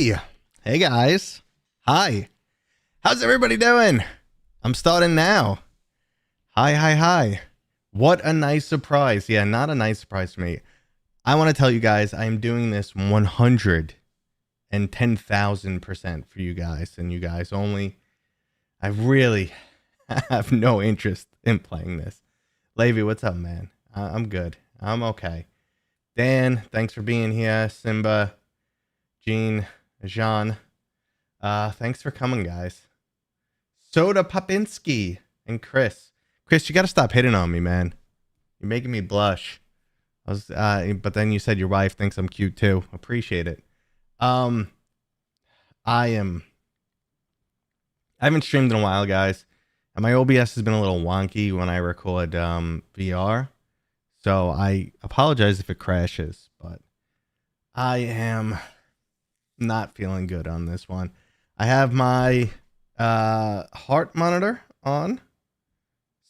Hey guys. Hi. How's everybody doing? I'm starting now. Hi. What a nice surprise. Yeah, not a nice surprise for me. I want to tell you guys I am doing this 110,000% for you guys and you guys only. I really have no interest in playing this. Levy, what's up, man? I'm good. I'm okay. Dan, thanks for being here. Simba, Jean, Jean. Thanks for coming, guys. Soda Popinski and Chris. Chris, you got to stop hitting on me, man. You're making me blush. But then you said your wife thinks I'm cute too. Appreciate it. I haven't streamed in a while, guys, and my OBS has been a little wonky when I record VR. So I apologize if it crashes, but I am not feeling good on this one. I have my heart monitor on.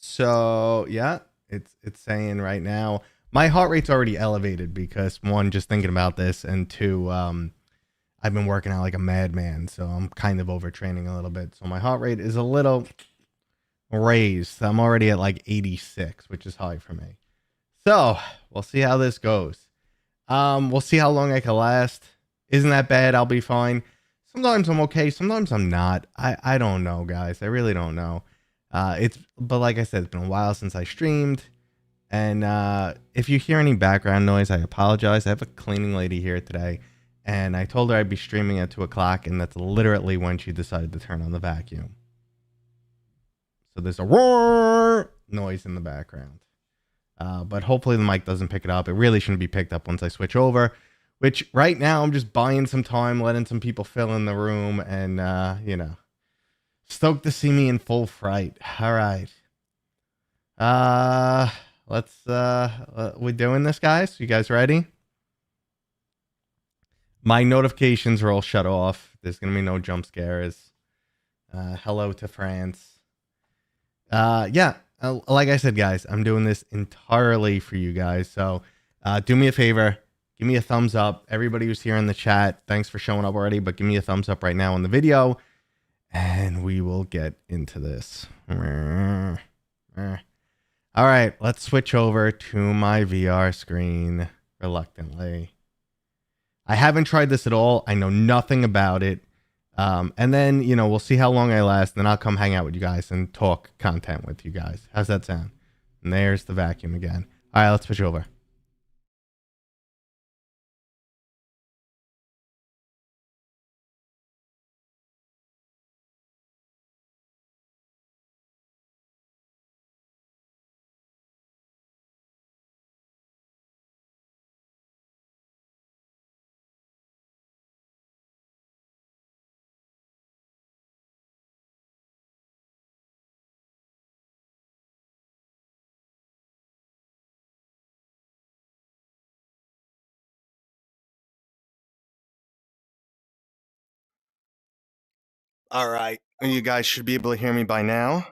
So yeah, it's saying right now my heart rate's already elevated because one, just thinking about this, and two, I've been working out like a madman, so I'm kind of overtraining a little bit. So my heart rate is a little raised. I'm already at like 86, which is high for me. So we'll see how this goes. We'll see how long I can last. Isn't that bad? I'll be fine. Sometimes I'm okay. Sometimes I'm not. I don't know, guys. I really don't know. But like I said, it's been a while since I streamed. And if you hear any background noise, I apologize. I have a cleaning lady here today, and I told her I'd be streaming at 2 o'clock, and that's literally when she decided to turn on the vacuum. So there's a roar noise in the background. But hopefully the mic doesn't pick it up. It really shouldn't be picked up once I switch over, which right now I'm just buying some time, letting some people fill in the room, and, stoked to see me in full fright. All right. We're doing this, guys. You guys ready? My notifications are all shut off. There's going to be no jump scares. Hello to France. Yeah. Like I said, guys, I'm doing this entirely for you guys. So do me a favor. Give me a thumbs up. Everybody who's here in the chat, thanks for showing up already, but give me a thumbs up right now on the video, and we will get into this. All right, let's switch over to my VR screen reluctantly. I haven't tried this at all. I know nothing about it. And then, we'll see how long I last, and then I'll come hang out with you guys and talk content with you guys. How's that sound? And there's the vacuum again. All right, let's switch over. All right, you guys should be able to hear me by now.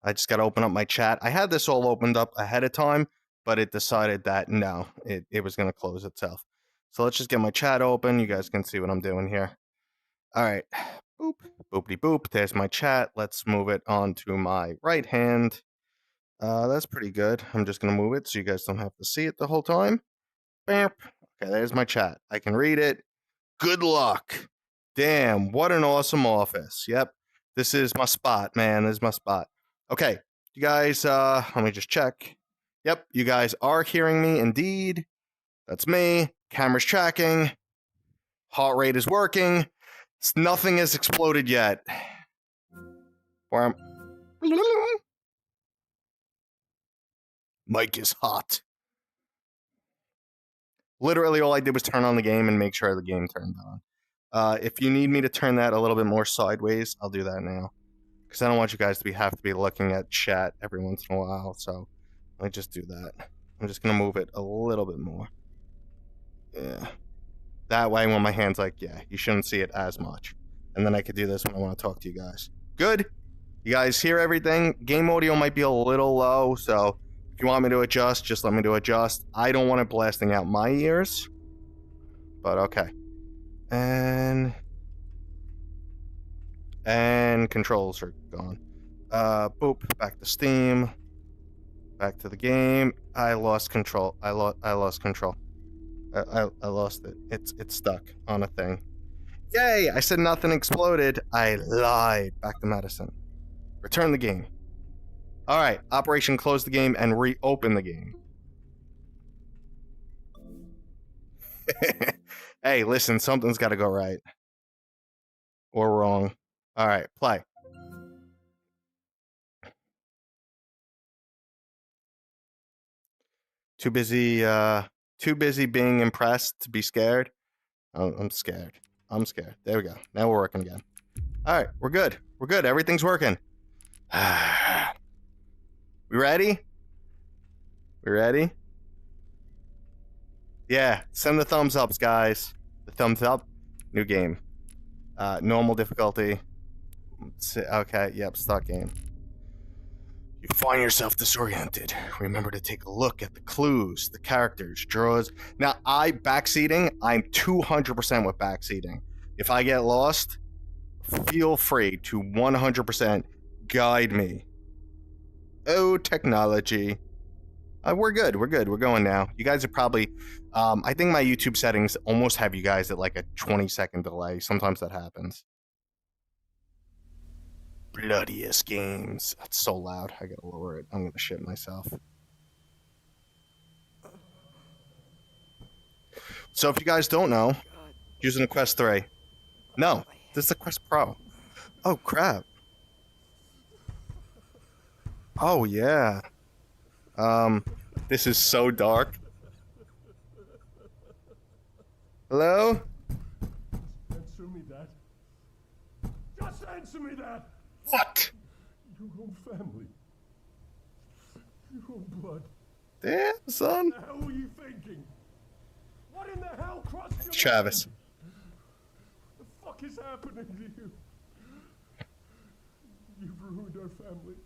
I just got to open up my chat. I had this all opened up ahead of time, but it decided that no, it was going to close itself. So let's just get my chat open. You guys can see what I'm doing here. All right, boop, boopity boop. There's my chat. Let's move it on to my right hand. That's pretty good. I'm just going to move it so you guys don't have to see it the whole time. Bam. Okay, there's my chat. I can read it. Good luck. Damn, what an awesome office. Yep, this is my spot, man. This is my spot. Okay, you guys, let me just check. Yep, you guys are hearing me, indeed. That's me. Camera's tracking. Heart rate is working. Nothing has exploded yet. Mic is hot. Literally all I did was turn on the game and make sure the game turned on. If you need me to turn that a little bit more sideways, I'll do that now. Because I don't want you guys to have to be looking at chat every once in a while, so let me just do that. I'm just going to move it a little bit more. Yeah. That way when my hand's like, yeah, you shouldn't see it as much. And then I could do this when I want to talk to you guys. Good? You guys hear everything? Game audio might be a little low, so if you want me to adjust, just let me to adjust. I don't want it blasting out my ears, but okay. And controls are gone. Boop. Back to Steam. Back to the game. I lost control. I lost control. I lost it. It's stuck on a thing. Yay! I said nothing exploded. I lied. Back to Madison. Return the game. All right. Operation close the game and reopen the game. Hey, listen. Something's got to go right or wrong. All right. Play. Too busy being impressed to be scared. Oh, I'm scared. I'm scared. There we go. Now we're working again. All right, we're good. We're good. Everything's working. We ready? We ready? Yeah, send the thumbs ups, guys. The thumbs up. New game. Normal difficulty. Okay, yep, start game. You find yourself disoriented. Remember to take a look at the clues, the characters, drawers. Now, backseating, I'm 200% with backseating. If I get lost, feel free to 100% guide me. Oh, technology. We're good. We're good. We're going now. You guys are probably... I think my YouTube settings almost have you guys at like a 20-second delay. Sometimes that happens. Bloodiest games. That's so loud. I gotta lower it. I'm gonna shit myself. So if you guys don't know, using the Quest 3. No, this is the Quest Pro. Oh, crap. Oh, yeah. This is so dark. Hello? Answer me that. Just answer me that. What? Your own family. Your own blood. Damn, son. What the hell were you thinking? What in the hell crossed your Travis. mind? What the fuck is happening to you? You've ruined our family.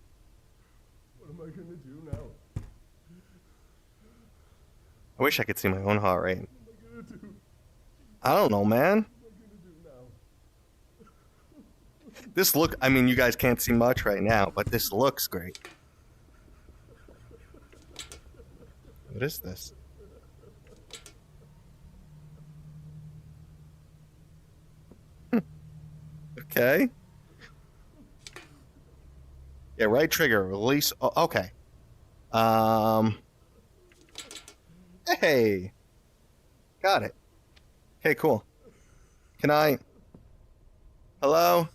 What am I gonna do now? I wish I could see my own heart rate. What am I gonna do? I don't know, man. What am I gonna do now? This look, I mean, you guys can't see much right now, but this looks great. What is this? Okay. Yeah, right trigger, release. Oh, okay. Hey. Got it. Okay, cool. Can I... Hello?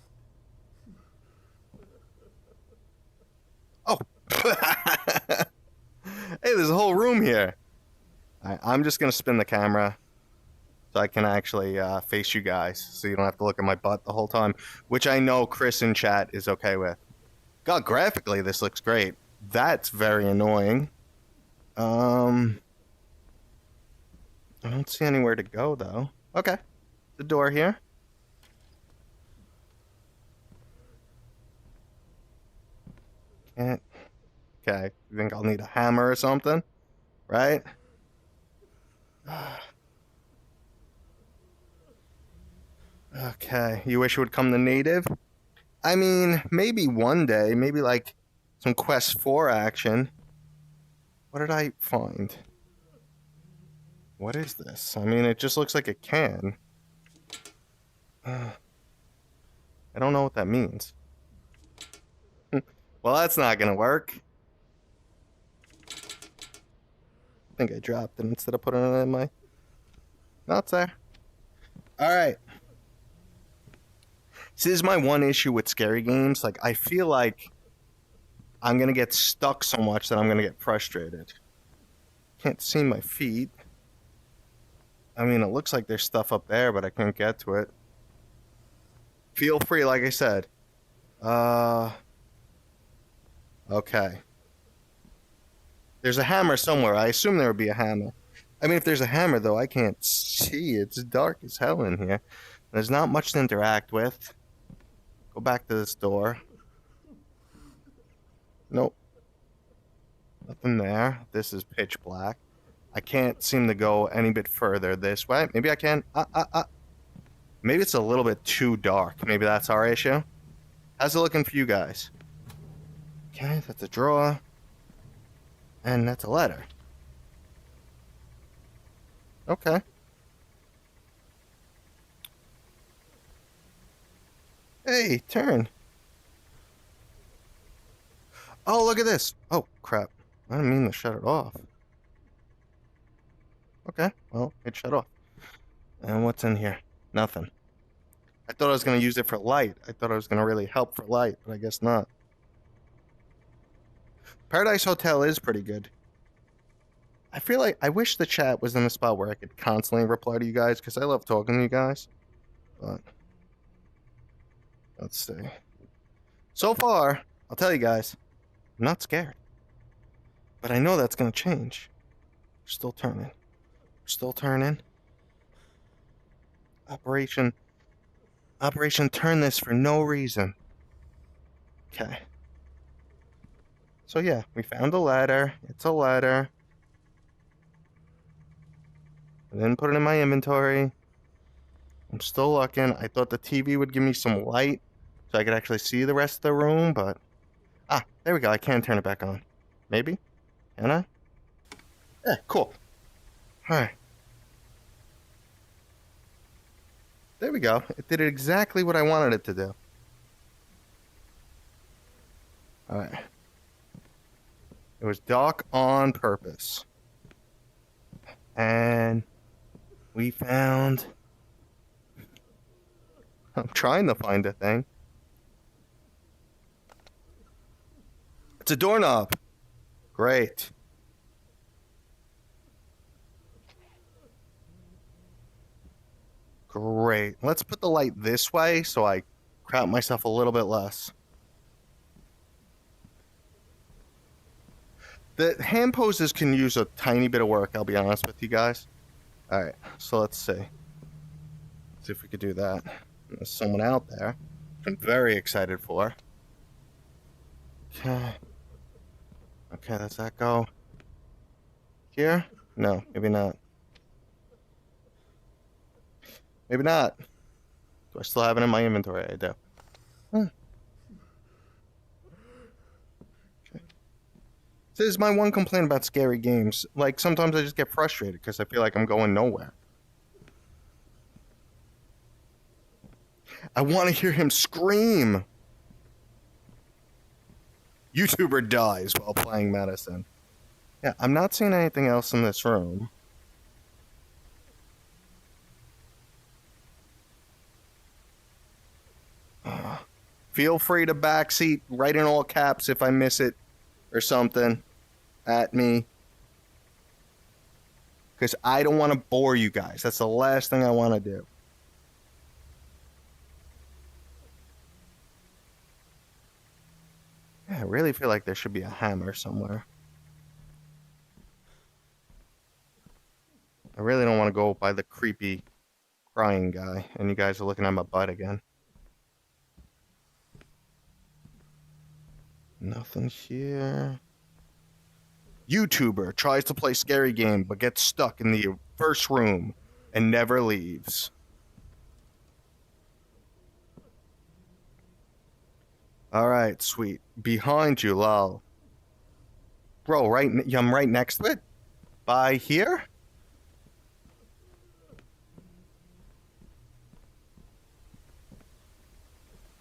Oh. Hey, there's a whole room here. I'm just going to spin the camera so I can actually face you guys so you don't have to look at my butt the whole time, which I know Chris in chat is okay with. God, graphically, this looks great. That's very annoying. I don't see anywhere to go, though. Okay. The door here. Can't. Okay. You think I'll need a hammer or something? Right? Okay. You wish it would come to native? I mean, maybe one day. Maybe like some Quest 4 action. What did I find? What is this? I mean, it just looks like a can. I don't know what that means. Well, that's not gonna work. I think I dropped it instead of putting it in my... No, it's there. Alright. See, this is my one issue with scary games. Like, I feel like I'm gonna get stuck so much that I'm gonna get frustrated. Can't see my feet. I mean, it looks like there's stuff up there, but I can't get to it. Feel free, like I said. Okay. There's a hammer somewhere. I assume there would be a hammer. I mean, if there's a hammer, though, I can't see. It's dark as hell in here. There's not much to interact with. Go back to this door. Nope. Nothing there. This is pitch black. I can't seem to go any bit further this way. Maybe I can. Maybe it's a little bit too dark. Maybe that's our issue. How's it looking for you guys? Okay, that's a drawer. And that's a letter. Okay. Hey, turn. Oh, look at this. Oh, crap. I didn't mean to shut it off. Okay, well, it shut off. And what's in here? Nothing. I thought I was going to use it for light. I thought I was going to really help for light, but I guess not. Paradise Hotel is pretty good. I feel like I wish the chat was in a spot where I could constantly reply to you guys, because I love talking to you guys. But let's see. So far, I'll tell you guys, I'm not scared. But I know that's going to change. We're still turning. We're still turning. Operation turn this for no reason. Okay. So yeah, we found a ladder. It's a ladder. I didn't put it in my inventory. I'm still looking. I thought the TV would give me some light so I could actually see the rest of the room, but... Ah, there we go. I can turn it back on. Maybe? Can I? Yeah, cool. Alright. There we go. It did exactly what I wanted it to do. Alright. It was dark on purpose. And we found... I'm trying to find a thing. It's a doorknob. Great. Great. Let's put the light this way so I crowd myself a little bit less. The hand poses can use a tiny bit of work, I'll be honest with you guys. Alright, so let's see. See if we could do that. There's someone out there. I'm very excited for. Okay. Okay, does that go here? No, maybe not. Maybe not. Do I still have it in my inventory? I do. Okay. This is my one complaint about scary games. Like, sometimes I just get frustrated because I feel like I'm going nowhere. I want to hear him scream. YouTuber dies while playing Madison. Yeah, I'm not seeing anything else in this room. Feel free to backseat, write in all caps if I miss it or something at me. Because I don't want to bore you guys. That's the last thing I want to do. Yeah, I really feel like there should be a hammer somewhere. I really don't want to go by the creepy crying guy. And you guys are looking at my butt again. Nothing here. YouTuber tries to play scary game but gets stuck in the first room and never leaves. Alright, sweet. Behind you, lol. Bro, I'm right next to it? By here?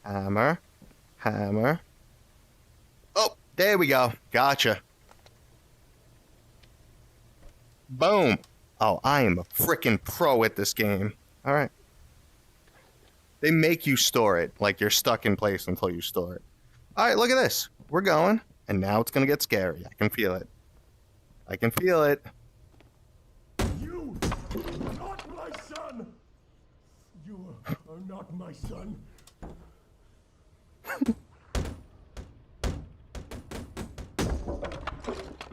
Hammer. Hammer. Oh, there we go. Gotcha. Boom. Oh, I am a freaking pro at this game. Alright. They make you store it, like you're stuck in place until you store it. Alright, look at this. We're going, and now it's gonna get scary. I can feel it. I can feel it. You are not my son! You are not my son. Lisa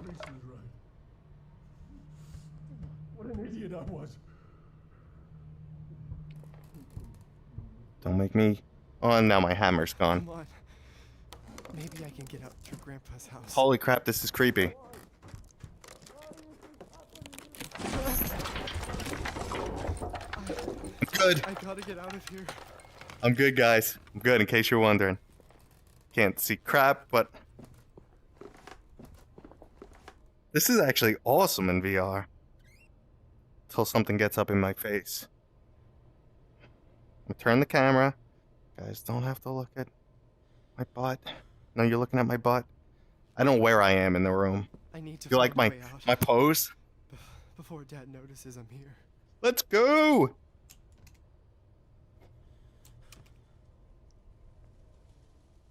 was right. What an idiot I was. Don't make me... Oh, and now my hammer's gone. Come on. Maybe I can get out through Grandpa's house. Holy crap, this is creepy. good. I gotta get out of here. I'm good, guys. I'm good, in case you're wondering. Can't see crap, but... This is actually awesome in VR. Until something gets up in my face. I'm gonna turn the camera. Guys, don't have to look at my butt. No, you're looking at my butt. I don't know where I am in the room. I need to You like find a way out my pose? before Dad notices I'm here. Let's go!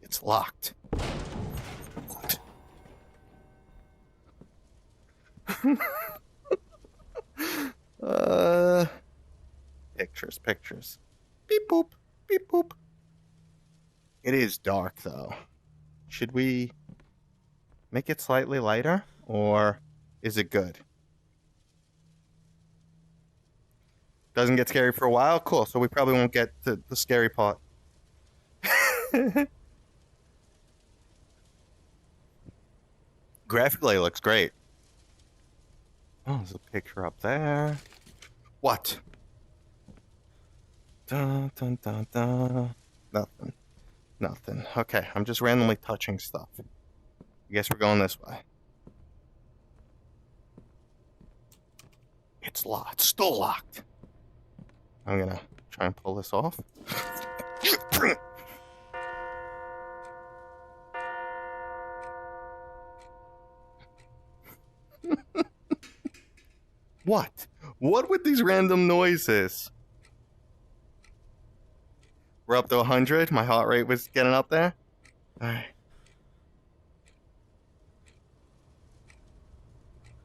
It's locked. What? Pictures. Beep boop, beep boop. It is dark though. Should we make it slightly lighter, or is it good? Doesn't get scary for a while? Cool, so we probably won't get to the scary part. Graphically, it looks great. Oh, there's a picture up there. What? Dun, dun, dun, dun. Nothing. Okay, I'm just randomly touching stuff. I guess we're going this way. It's locked. Still locked. I'm gonna try and pull this off. What? What with these random noises? We're up to 100. My heart rate was getting up there. Alright.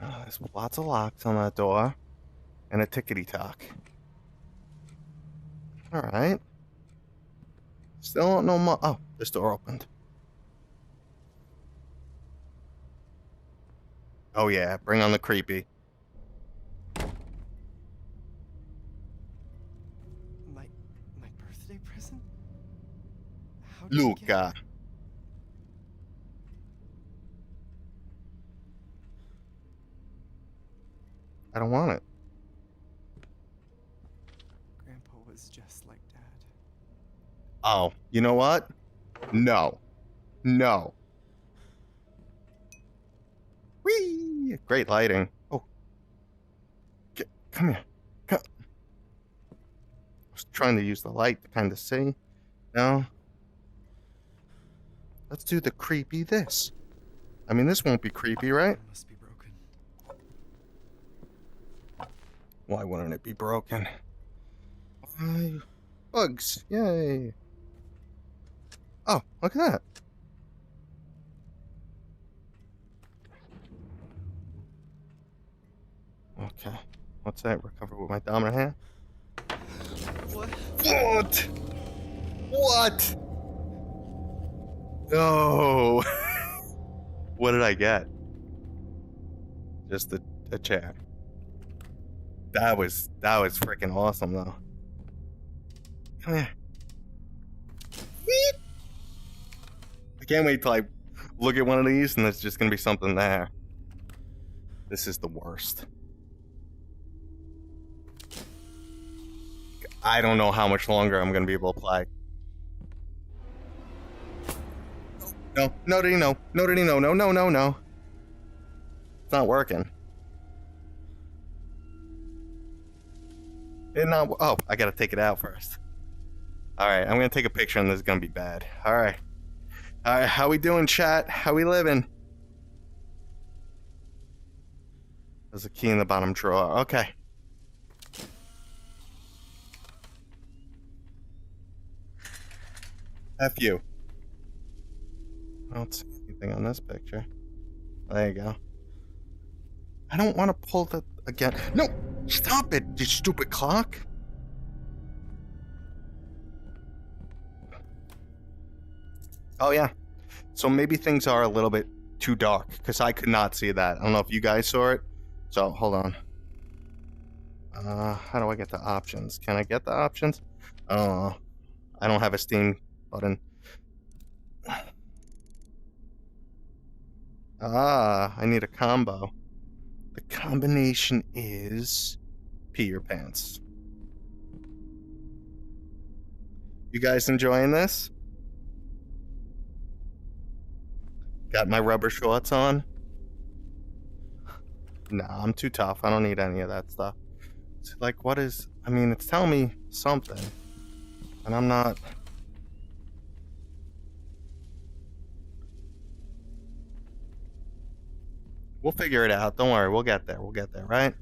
There's lots of locks on that door. And a tickety-tock. Alright. Still don't know more. Oh, this door opened. Oh yeah, bring on the creepy. My birthday present? How did you get Luca. it? I don't want it. Grandpa was just like Dad. Oh, you know what? No. No. Whee! Great lighting. Oh. Come here. Come. I was trying to use the light to kind of see. No. Let's do the creepy this. I mean, this won't be creepy, right? It must be broken. Why wouldn't it be broken? Why? Bugs. Yay. Oh, look at that. Okay. What's that? Recover with my dominant hand? What? What? What? No. What did I get? Just a chair. That was freaking awesome though. Come here. Beep. I can't wait till I look at one of these and there's just gonna be something there. This is the worst. I don't know how much longer I'm gonna be able to play. No, no, Diddy, no, no, Diddy, no, no, no, no, no. It's not working. It not. Oh, I gotta take it out first. All right, I'm gonna take a picture, and this is gonna be bad. All right, how we doing, chat? How we living? There's a key in the bottom drawer. Okay. F you. I don't see anything on this picture. There you go. I don't want to pull the again. No, stop it, you stupid clock. Oh yeah. So maybe things are a little bit too dark because I could not see that. I don't know if you guys saw it. So hold on. How do I get the options? Can I get the options? Oh, I don't have a Steam button. I need a combo. The combination is pee your pants. You guys enjoying this? Got my rubber shorts on. Nah, I'm too tough. I don't need any of that stuff. It's like, what is... I mean, it's telling me something. And I'm not... We'll figure it out. Don't worry. We'll get there. We'll get there, right?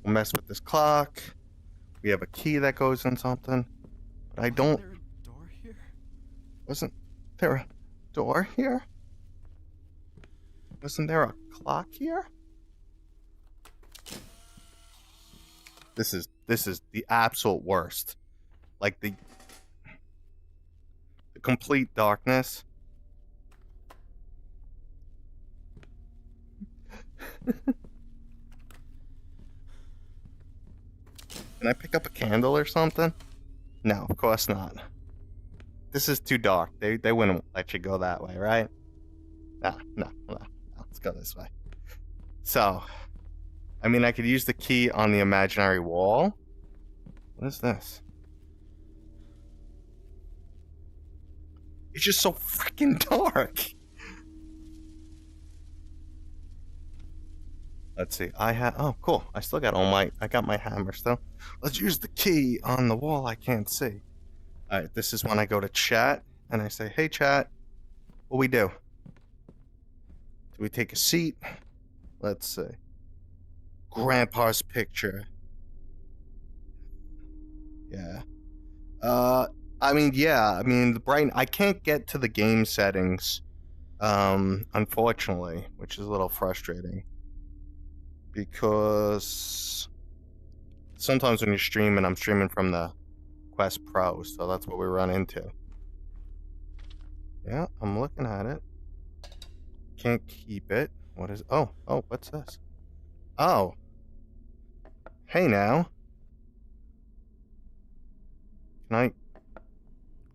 We'll mess with this clock. We have a key that goes in something. But I don't... Wasn't there a door here? Wasn't there a door here? Wasn't there a clock here? This is the absolute worst. Like the complete darkness. Can I pick up a candle or something? No, of course not. This is too dark. They wouldn't let you go that way, right? No. Let's go this way. So, I mean, I could use the key on the imaginary wall. What is this? It's just so freaking dark. Let's see. Oh, cool. I still got I got my hammer still. Let's use the key on the wall I can't see. All right, this is when I go to chat and I say, "Hey, chat, what we do? Do we take a seat? Let's see. Grandpa's picture. Yeah. I mean, the bright... I can't get to the game settings, unfortunately, which is a little frustrating. Because sometimes when you're streaming, I'm streaming from the Quest Pro, so that's what we run into. Yeah, I'm looking at it. Can't keep it. What is... Oh, what's this? Oh. Hey now. Can I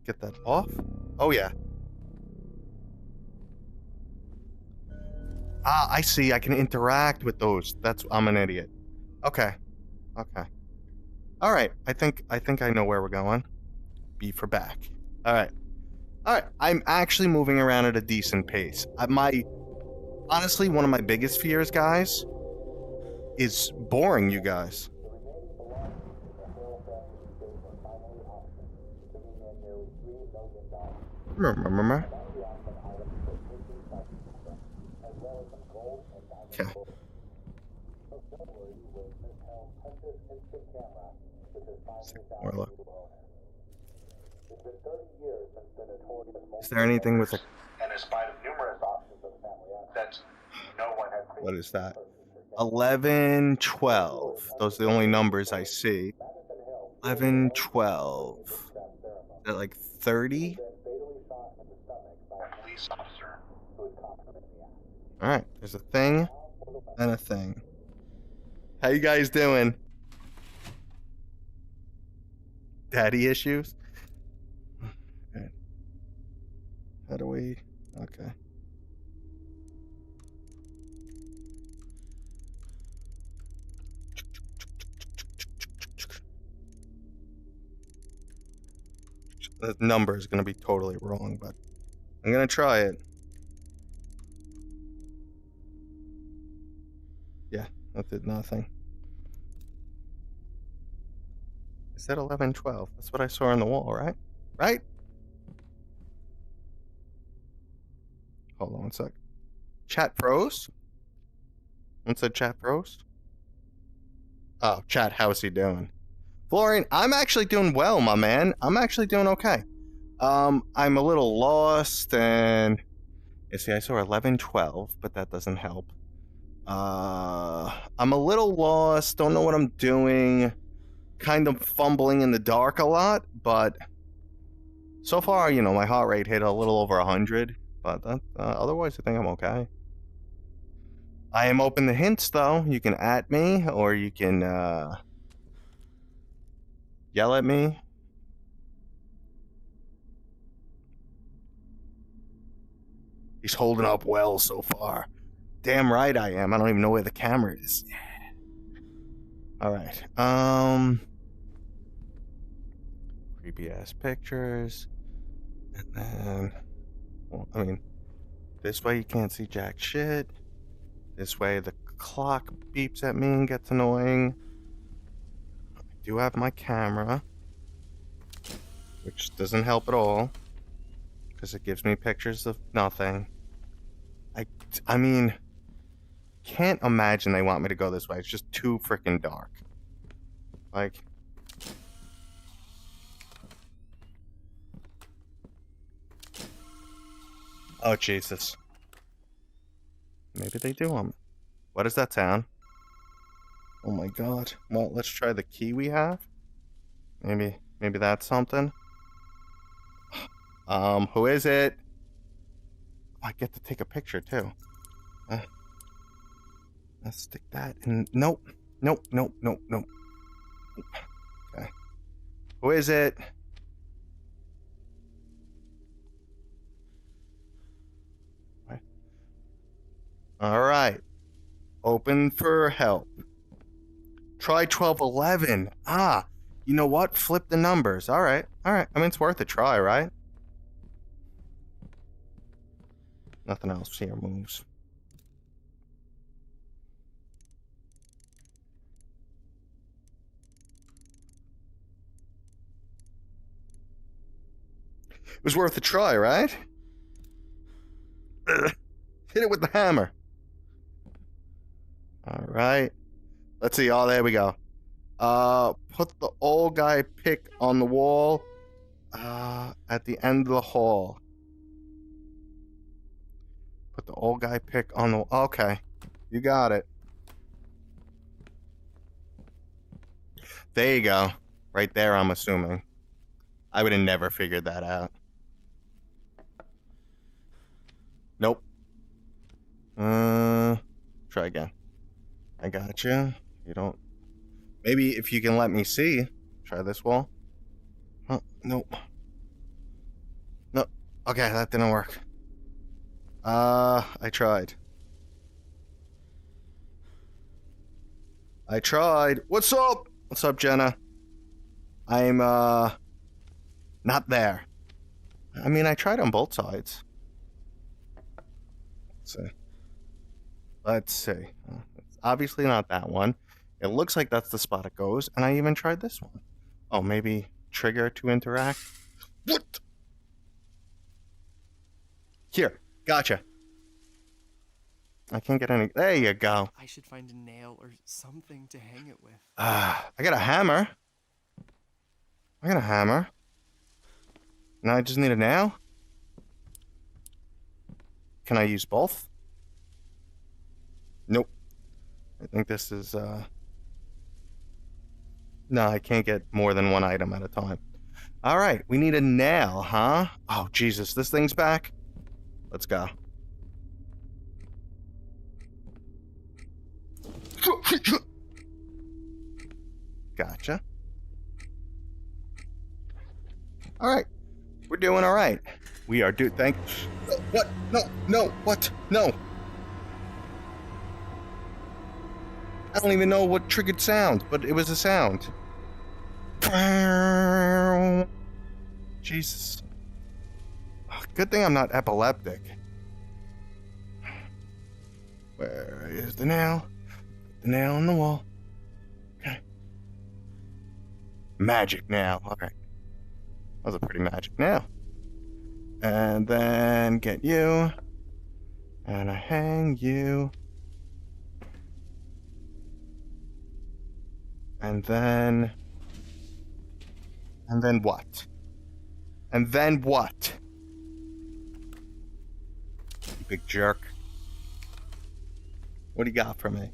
get that off? Oh, yeah. Ah, I see. I can interact with those. I'm an idiot. Okay. All right. I think I know where we're going. B for back. All right. I'm actually moving around at a decent pace. Honestly, one of my biggest fears, guys, is boring you guys. Remember? Okay. More look. Is there anything with a... And in spite of numerous options of family assets, no one had... What is that? 11, 12. Those are the only numbers I see. 11, 12. Is that like 30? Alright, there's a thing and a thing. How you guys doing? Daddy issues? Okay. How do we... Okay. The number is going to be totally wrong, but I'm going to try it. Yeah, that did nothing. Is that 11, 12? That's what I saw on the wall, right? Right? Hold on one sec. Chat pros? One said chat pros? Oh, chat, how's he doing? Florian, I'm actually doing well, my man. I'm actually doing okay. I'm a little lost, and... You see, I saw 11, 12, but that doesn't help. I'm a little lost, don't know what I'm doing. Kind of fumbling in the dark a lot, but... So far, you know, my heart rate hit a little over 100, but otherwise I think I'm okay. I am open to hints, though. You can at me, or you can, yell at me. He's holding up well so far. Damn right I am. I don't even know where the camera is. Alright. creepy ass pictures. And then, well, I mean, this way you can't see jack shit. This way the clock beeps at me and gets annoying. I do have my camera, which doesn't help at all, because it gives me pictures of nothing. I mean, can't imagine they want me to go this way. It's just too freaking dark. Like, oh Jesus. Maybe they do want me. What is that sound? Oh my god. Well, let's try the key we have. Maybe that's something. Who is it? I get to take a picture too. Let's stick that in. Nope. Okay. Who is it? Right. All right. Open for help. Try 1211. Ah, you know what? Flip the numbers. All right. I mean, it's worth a try, right? Nothing else here moves. It was worth a try, right? Hit it with the hammer. All right. Let's see. Oh, there we go. Put the old guy pick on the wall at the end of the hall. Put the old guy pick on the... Okay. You got it. There you go. Right there, I'm assuming. I would have never figured that out. Nope. Try again. I got you. You don't... Maybe if you can let me see. Try this wall. Huh? Nope. No. Okay, that didn't work. I tried. What's up? What's up, Jenna? I'm, not there. I mean, I tried on both sides. Let's see. It's obviously not that one. It looks like that's the spot it goes, and I even tried this one. Oh, maybe trigger to interact? What? Here, gotcha. I can't get any... There you go. I should find a nail or something to hang it with. I got a hammer. Now I just need a nail? Can I use both? Nope. I think this is, No, I can't get more than one item at a time. Alright, we need a nail, huh? Oh, Jesus, this thing's back? Let's go. Gotcha. Alright. We're doing alright. We are What? No, what? No. I don't even know what triggered sound, but it was a sound. Jesus. Good thing I'm not epileptic. Where is the nail? The nail on the wall. Okay. Magic nail. Okay. That was a pretty magic nail. And then get you. And I hang you. And then what? And then what? You big jerk. What do you got for me?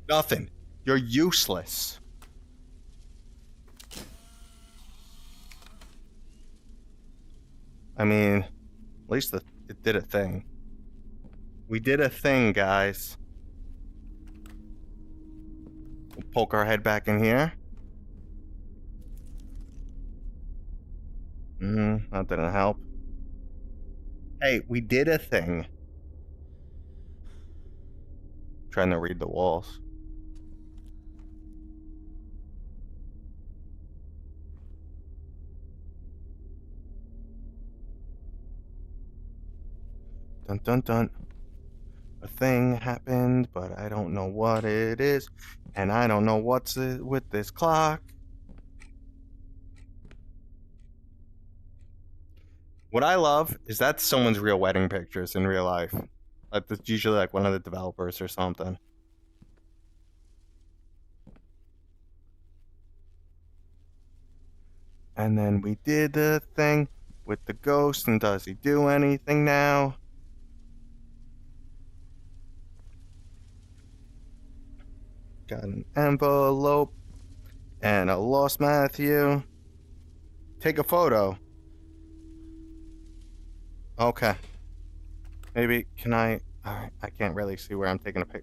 Nothing. You're useless. I mean, at least it did a thing. We did a thing, guys. We'll poke our head back in here. That didn't help. Hey, we did a thing. Trying to read the walls. Dun dun dun. A thing happened, but I don't know what it is, and I don't know what's it with this clock. What I love is that's someone's real wedding pictures in real life. Like that's usually like one of the developers or something. And then we did the thing with the ghost, and does he do anything now? Got an envelope and a lost Matthew. Take a photo. Okay. Maybe, can I? Alright, I can't really see where I'm taking a pic.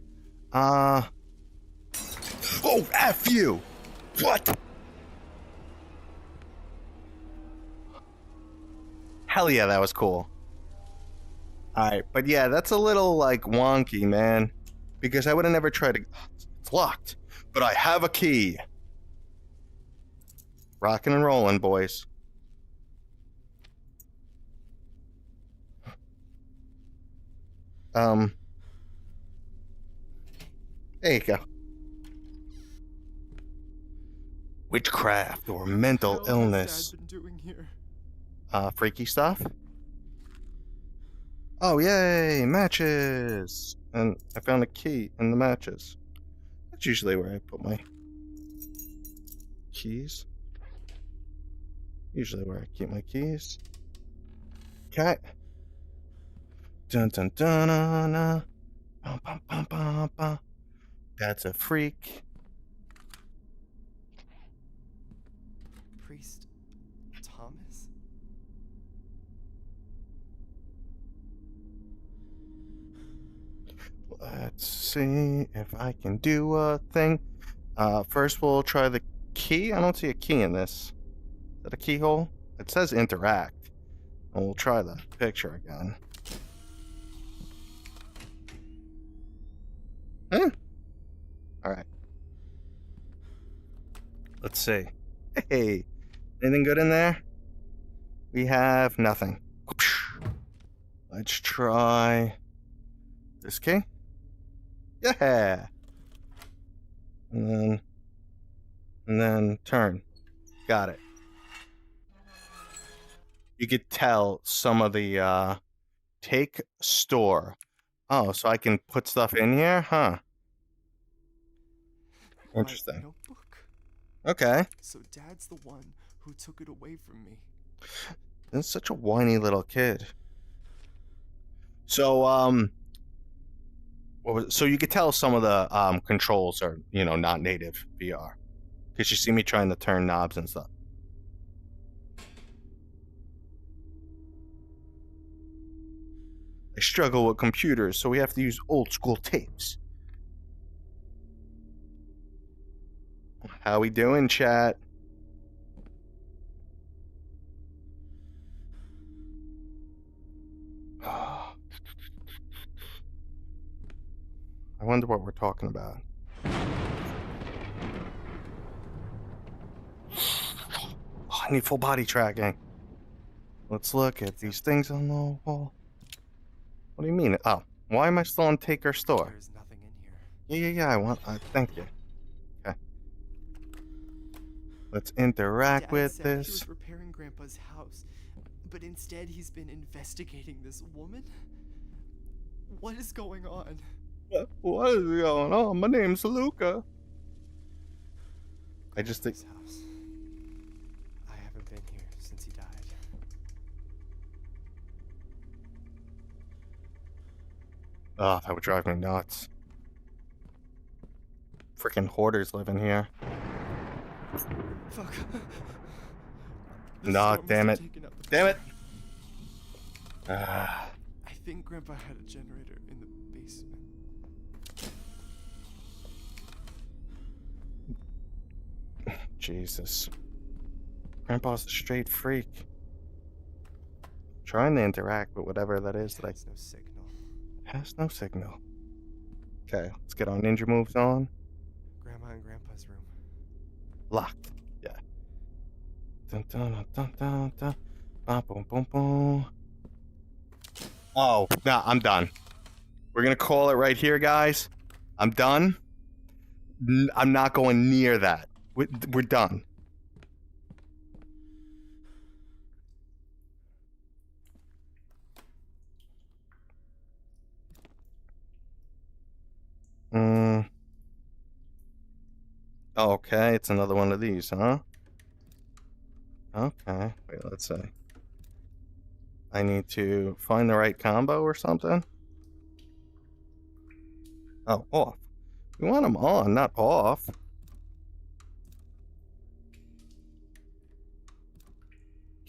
Oh, F you! What? Hell yeah, that was cool. Alright, but yeah, that's a little, like, wonky, man. Because I would have never tried to... It's locked. But I have a key. Rockin' and rollin', boys. There you go. Witchcraft or mental What illness. has Dad been doing here? Freaky stuff? Oh, yay! Matches! And I found a key in the matches. That's usually where I put my keys. Usually where I keep my keys. Okay. Dun dun dun dun dun. Bum, bum, bum, bum, bum. That's a freak. Priest Thomas? Let's see if I can do a thing. First we'll try the key. I don't see a key in this. Is that a keyhole? It says interact. And we'll try the picture again. Huh? Alright. Let's see. Hey, anything good in there? We have nothing. Let's try this key. Yeah. And then turn. Got it. You could tell some of the take store. Oh, so I can put stuff in here? Huh. Interesting. My notebook. Okay. So Dad's the one who took it away from me. That's such a whiny little kid. So, so you could tell some of the controls are, you know, not native VR. Because you see me trying to turn knobs and stuff. I struggle with computers, so we have to use old school tapes. How we doing, chat? I wonder what we're talking about. Oh, I need full body tracking. Let's look at these things on the wall. What do you mean? Oh, why am I still on Take Our Store? There's nothing in here. Yeah, I want... thank you. Okay. Let's interact Dad with said he this. was repairing Grandpa's house, but instead he's been investigating this woman? What is going on? What is going on? My name's Luca. I just think... This house. I haven't been here since he died. Oh, that would drive me nuts. Freaking hoarders living here. Fuck. Nah, damn it. Damn it! Ah. I think Grandpa had a generator in the basement. Jesus. Grandpa's a straight freak. Trying to interact with whatever that is that I... There's no signal. Has no signal. Okay, let's get our ninja moves on. Grandma and Grandpa's room. Locked. Yeah. Dun dun dun dun dun dun. Bum, boom boom boom. Oh, no, I'm done. We're gonna call it right here, guys. I'm done. I'm not going near that. We're done. Okay, it's another one of these, huh? Okay, wait, let's see. I need to find the right combo or something? Oh, off. We want them on, not off.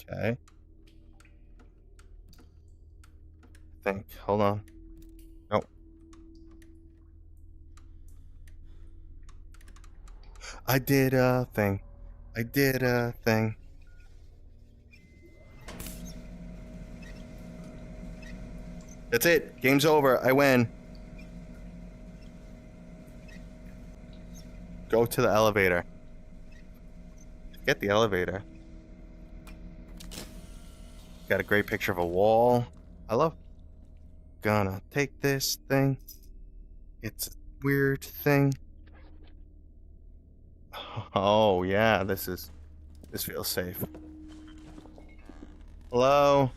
Okay. Hold on. Oh. I did a thing. That's it. Game's over. I win. Go to the elevator. Get the elevator. Got a great picture of a wall. I love. Gonna take this thing. It's a weird thing. Oh yeah, this feels safe. Hello?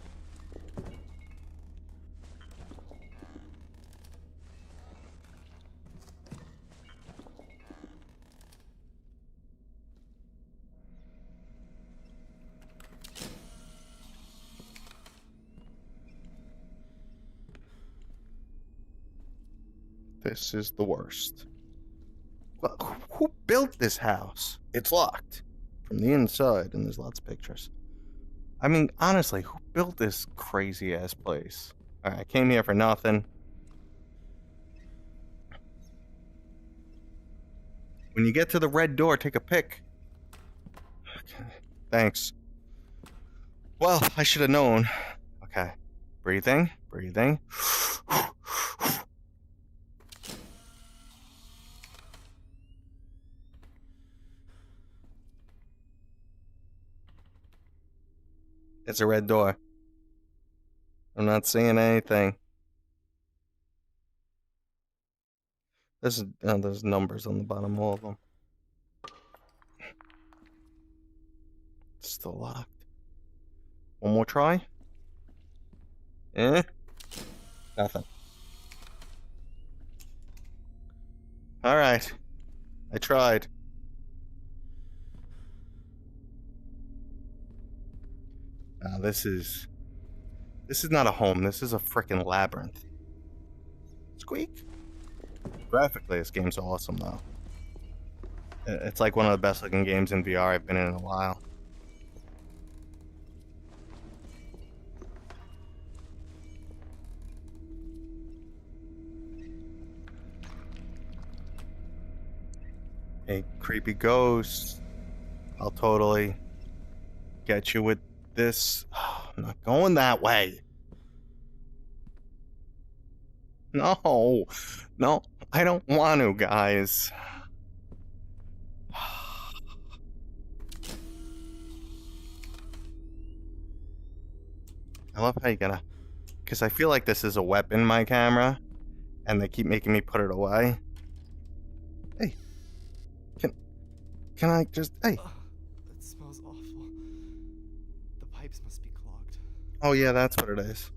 This is the worst. Well, who built this house? It's locked from the inside, and there's lots of pictures. I mean, honestly, who built this crazy ass place? Alright, I came here for nothing. When you get to the red door, take a pic. Okay, thanks. Well, I should have known. Okay, breathing. It's a red door. I'm not seeing anything. There's numbers on the bottom of all of them. It's still locked. One more try? Nothing. Alright. I tried. This is not a home. This is a frickin' labyrinth. Squeak. Graphically, this game's awesome, though. It's like one of the best looking games in VR I've been in a while. Hey, creepy ghost. I'll totally get you with this. I'm not going that way. No, I don't want to, guys. I love how you gotta, because I feel like this is a weapon, my camera, and they keep making me put it away. Hey, can I just, hey. It smells awful. The pipes must be clogged. Oh yeah, that's what it is.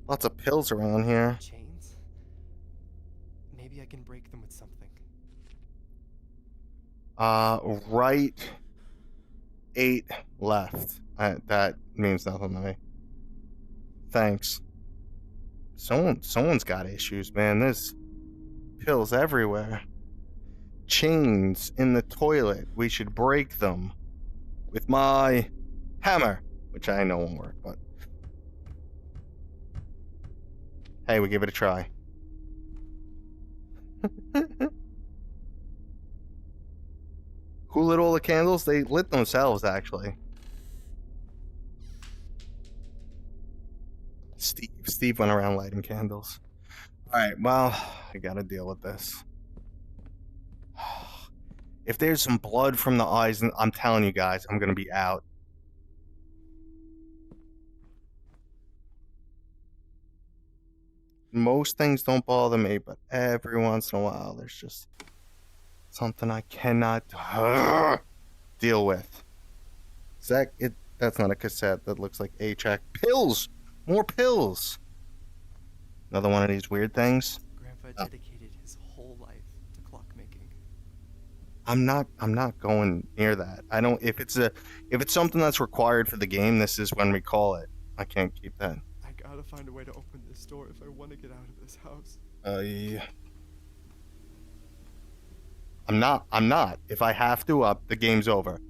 Lots of pills around here. Chains? Maybe I can break them with something. Right 8 left. That means nothing to me. Thanks. Someone's got issues, man. There's pills everywhere. Chains in the toilet. We should break them with my hammer, which I know won't work, but hey, we give it a try. Who lit all the candles? They lit themselves, actually. Steve went around lighting candles. Alright, well, I gotta deal with this. If there's some blood from the eyes, I'm telling you guys, I'm gonna be out. Most things don't bother me, but every once in a while, there's just something I cannot deal with. Zach, that's not a cassette. That looks like A-track. Pills! More pills! Another one of these weird things. Grandpa Oh. dedicated his whole life to clockmaking. I'm not going near that. I don't if it's something that's required for the game, this is when we call it. I can't keep that. I gotta find a way to open this door if I want to get out of this house. Yeah. I'm not. If I have to, the game's over.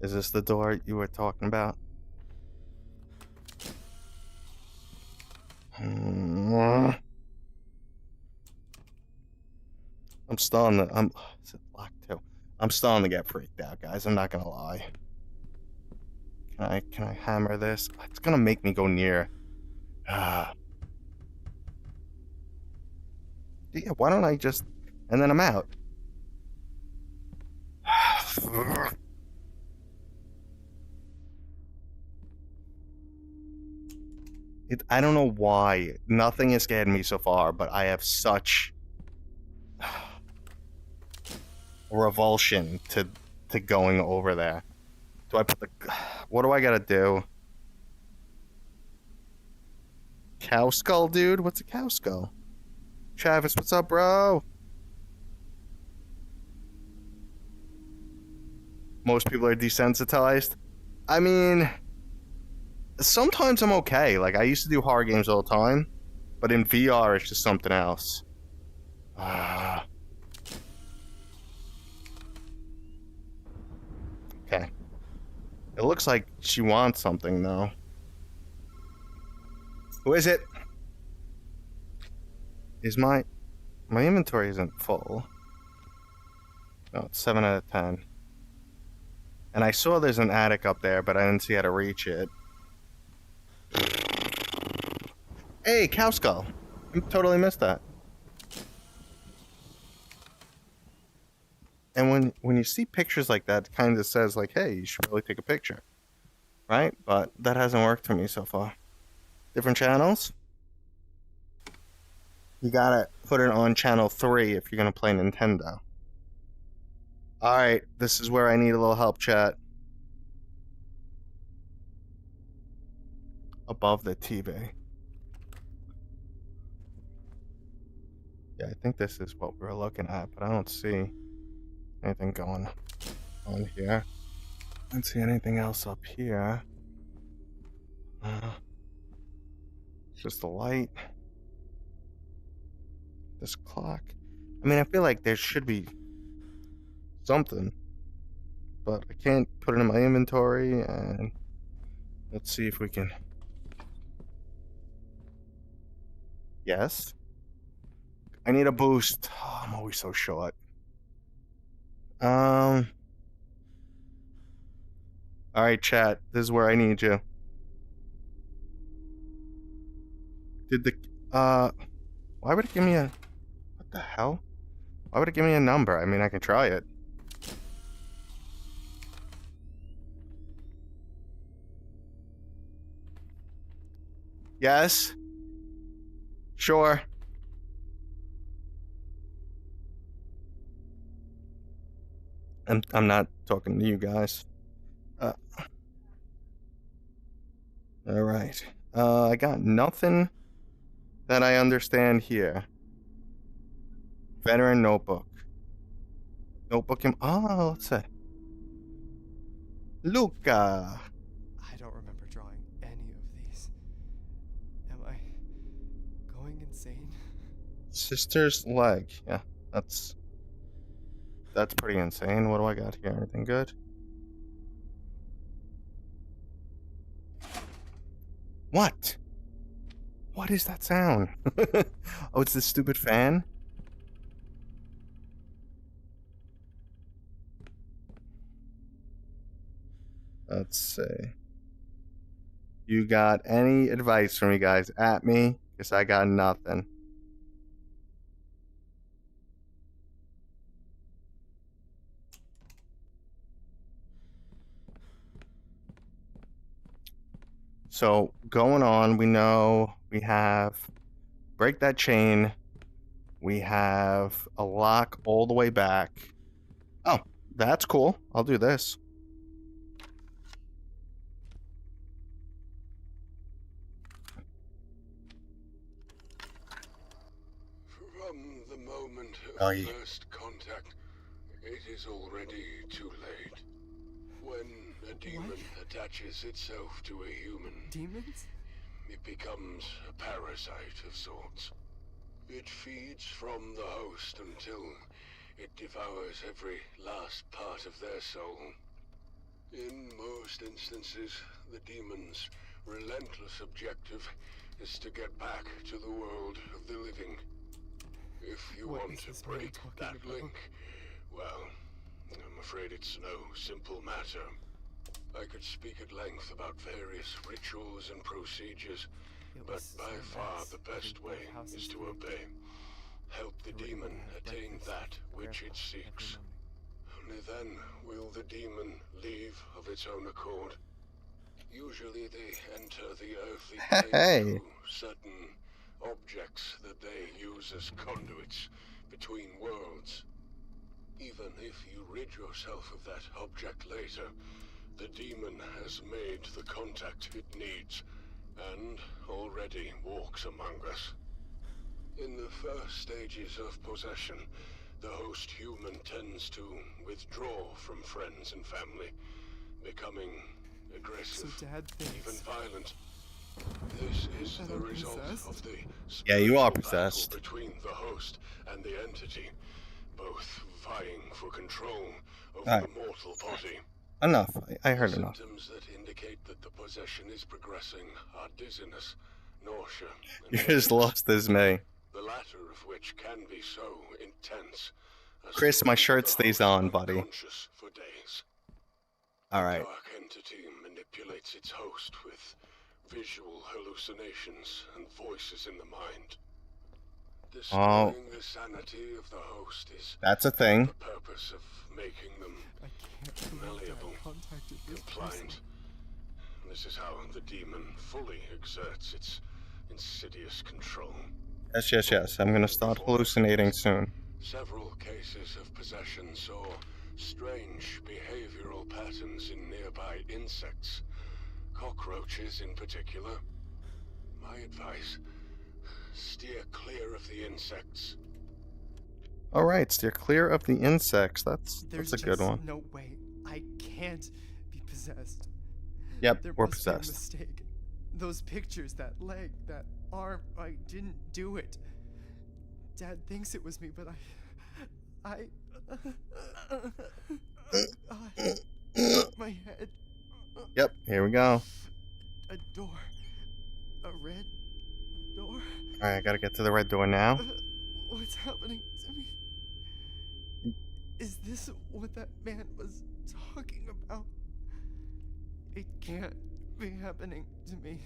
Is this the door you were talking about? I'm starting to. Is it locked too? I'm starting to get freaked out, guys. I'm not gonna lie. Can I hammer this? It's gonna make me go near. Yeah, why don't I just... And then I'm out. I don't know why. Nothing has scared me so far, but I have such a revulsion to going over there. Do I put the... What do I gotta do? Cow skull, dude? What's a cow skull? Travis, what's up, bro? Most people are desensitized. I mean, sometimes I'm okay. Like, I used to do horror games all the time, but in VR, it's just something else. Okay. It looks like she wants something, though. Who is it? Is my inventory isn't full. No, it's 7 out of 10. And I saw there's an attic up there, but I didn't see how to reach it. Hey, cow skull. I totally missed that. And when you see pictures like that, it kind of says like, hey, you should really take a picture. Right? But that hasn't worked for me so far. Different channels? You gotta put it on channel 3 if you're gonna play Nintendo. Alright, this is where I need a little help, chat. Above the TV. Yeah, I think this is what we're looking at, but I don't see anything going on here. I don't see anything else up here. It's just the light. This clock. I mean, I feel like there should be something, but I can't put it in my inventory, and let's see if we can... Yes? I need a boost. Oh, I'm always so short. Alright, chat. This is where I need you. Did the... Why would it give me a... What the hell? Why would it give me a number? I mean, I can try it. Yes? Sure. I'm not talking to you guys. Alright. I got nothing that I understand here. Veteran notebook. Notebook in... Oh, let's see. Luca. I don't remember drawing any of these. Am I going insane? Sister's leg. Yeah, that's pretty insane. What do I got here? Anything good? What? What is that sound? Oh, it's this stupid fan? Let's see. You got any advice from you guys at me? Because I got nothing. So going on, we know we have break that chain. We have a lock all the way back. Oh, that's cool. I'll do this. From the moment Oh, of yeah. first contact, it is already too late. When a demon attaches itself to a human, Demons? it becomes a parasite of sorts. It feeds from the host until it devours every last part of their soul. In most instances, the demon's relentless objective is to get back to the world of the living. If you What want is to this man break talking that about? link, well, I'm afraid it's no simple matter. I could speak at length about various rituals and procedures, It but was by so far nice the having best both way houses is to connected. obey. Help the We were able demon to have attain breakfast that with which it Grandpa seeks. every morning. Only then will the demon leave of its own accord. Usually they enter the earthly plane Hey. through certain objects that they use as conduits between worlds. Even if you rid yourself of that object later, the demon has made the contact it needs, and already walks among us. In the first stages of possession, the host human tends to withdraw from friends and family, becoming So aggressive, Dad even thinks violent. This is that the I'm result possessed? of the Yeah, you are spiritual battle possessed. between the host and the entity, both vying for control over Alright. the mortal body. Enough. I heard The enough. symptoms that indicate that the possession is progressing are dizziness, nausea, and You're as headaches, lost as me. the latter of which can be so intense as Chris, to my leave shirt the stays host on, buddy. unconscious for days. Alright. Dark entity manipulates its host with visual hallucinations and voices in the mind. Destroying the sanity of the host is That's a thing. the purpose of making them I can't believe malleable, Dad contacted this person. compliant. This is how the demon fully exerts its insidious control. Yes. I'm gonna start hallucinating soon. Several cases of possession saw strange behavioral patterns in nearby insects, cockroaches in particular. My advice, steer clear of the insects. Alright, steer clear of the insects. That's There's a good just one. no way. I can't be possessed. Yep, There we're must be a possessed. mistake. Those pictures, that leg, that arm, I didn't do it. Dad thinks it was me, but I my head. Yep, here we go. A door. A red door. Alright, I gotta get to the red door now. What's happening to me? Is this what that man was talking about? It can't be happening to me.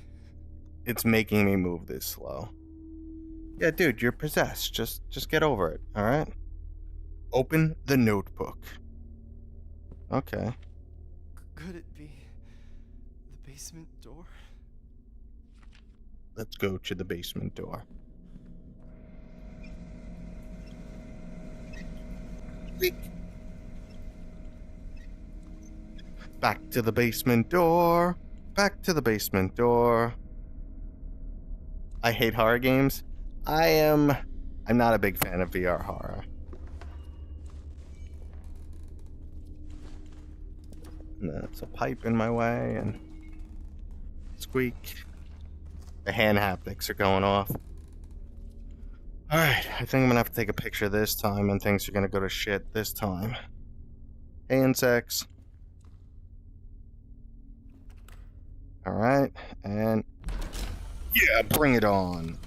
It's making me move this slow. Yeah, dude, you're possessed. Just get over it, alright? Open the notebook. Okay. Could it be the basement door? Let's go to the basement door. Squeak. Back to the basement door. Back to the basement door. I hate horror games. I'm not a big fan of VR horror. That's a pipe in my way and squeak. The hand haptics are going off. Alright, I think I'm gonna have to take a picture this time and things are gonna go to shit this time. Hey, insects. Alright, and yeah, bring it on.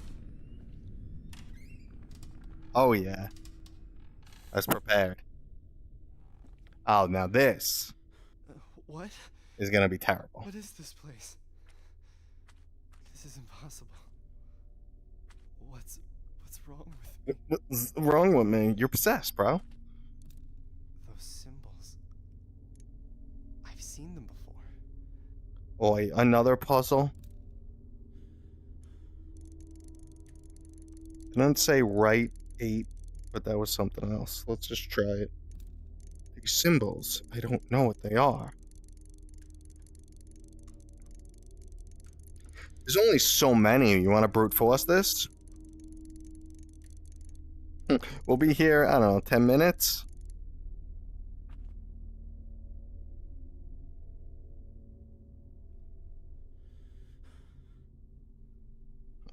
Oh yeah. I was prepared. Oh, now this What? is gonna be terrible. What is this place? This is impossible. What's wrong with me? What's wrong with me? You're possessed, bro. Those symbols. I've seen them before. Oi, another puzzle? Didn't say right 8, but that was something else. Let's just try it. These symbols, I don't know what they are. There's only so many. You want to brute force this? We'll be here, I don't know, 10 minutes?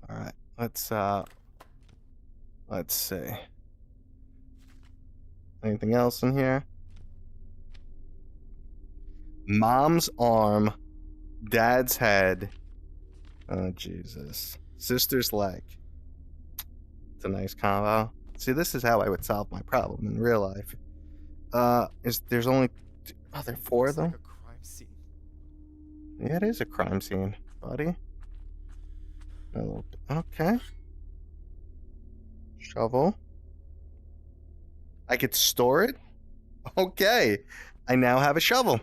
Alright, let's see. Anything else in here? Mom's arm, dad's head. Oh, Jesus. Sister's leg. It's a nice combo. See, this is how I would solve my problem in real life. There's only... Are there 4 of them? Like a crime scene. Yeah, it is a crime scene, buddy. Okay. Shovel. I could store it? Okay. I now have a shovel.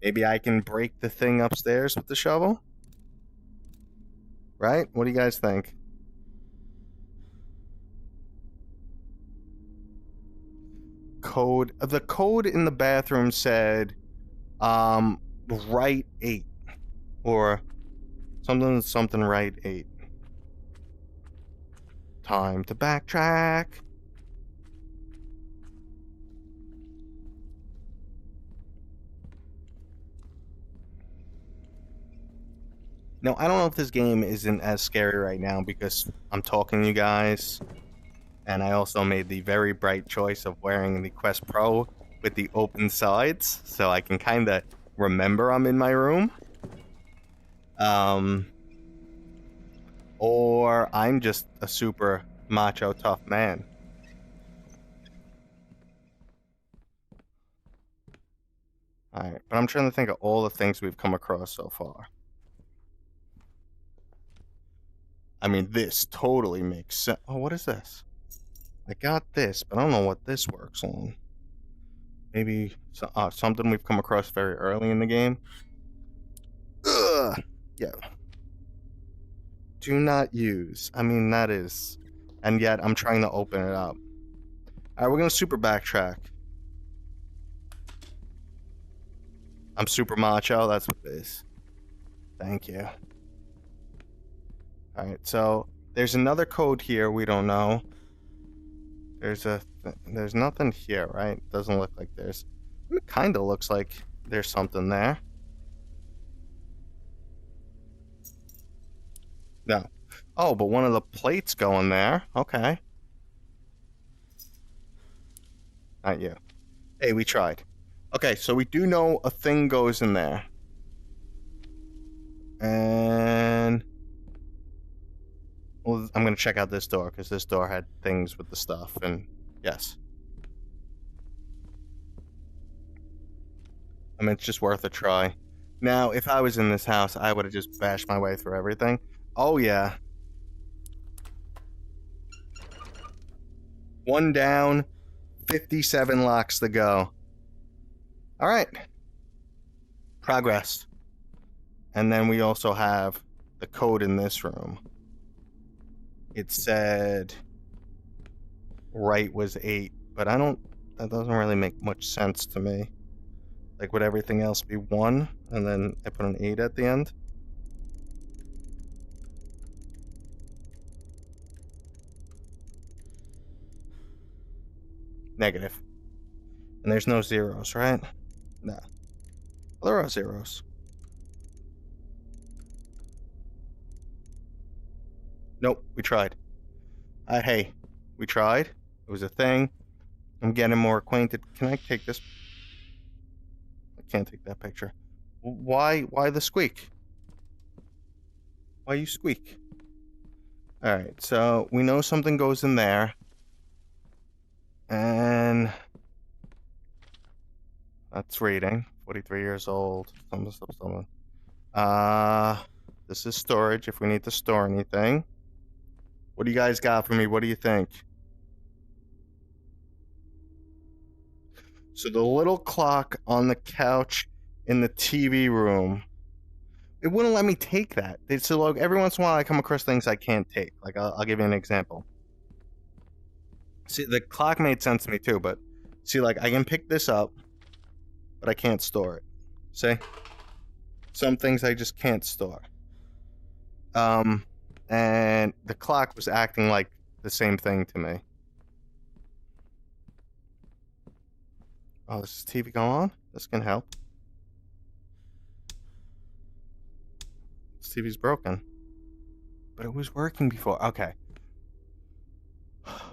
Maybe I can break the thing upstairs with the shovel? Right? What do you guys think? Code. The code in the bathroom said, right 8. Or something right 8. Time to backtrack. Now, I don't know if this game isn't as scary right now because I'm talking to you guys. And I also made the very bright choice of wearing the Quest Pro with the open sides. So I can kind of remember I'm in my room. Or I'm just a super macho tough man. Alright, but I'm trying to think of all the things we've come across so far. I mean, this totally makes sense. Oh, what is this? I got this, but I don't know what this works on. Maybe something we've come across very early in the game. Ugh! Yeah. Do not use. I mean, that is... And yet, I'm trying to open it up. Alright, we're going to super backtrack. I'm super macho, that's what it is. Thank you. Alright, so there's another code here we don't know. There's nothing here, right? Doesn't look like there's... It kind of looks like there's something there. No. Oh, but one of the plates going there. Okay. Not you. Hey, we tried. Okay, so we do know a thing goes in there. And... Well, I'm going to check out this door, because this door had things with the stuff, and yes. I mean, it's just worth a try. Now, if I was in this house, I would have just bashed my way through everything. Oh, yeah. 1 down, 57 locks to go. All right. Progress. And then we also have the code in this room. It said right was 8, but that doesn't really make much sense to me. Like, would everything else be 1, and then I put an 8 at the end? Negative. And there's no zeros, right? No. Well, there are zeros. Nope, we tried. Hey, we tried. It was a thing. I'm getting more acquainted. Can I take this? I can't take that picture. Why the squeak? Why you squeak? Alright, so we know something goes in there. And... That's reading. 43 years old. Something. This is storage if we need to store anything. What do you guys got for me? What do you think? So the little clock on the couch in the TV room. It wouldn't let me take that. So like every once in a while I come across things I can't take. Like I'll give you an example. See, the clock made sense to me too, but see, like I can pick this up, but I can't store it. See? Some things I just can't store. And the clock was acting like the same thing to me. Oh, this TV going on? This can help. This TV's broken. But it was working before. Okay.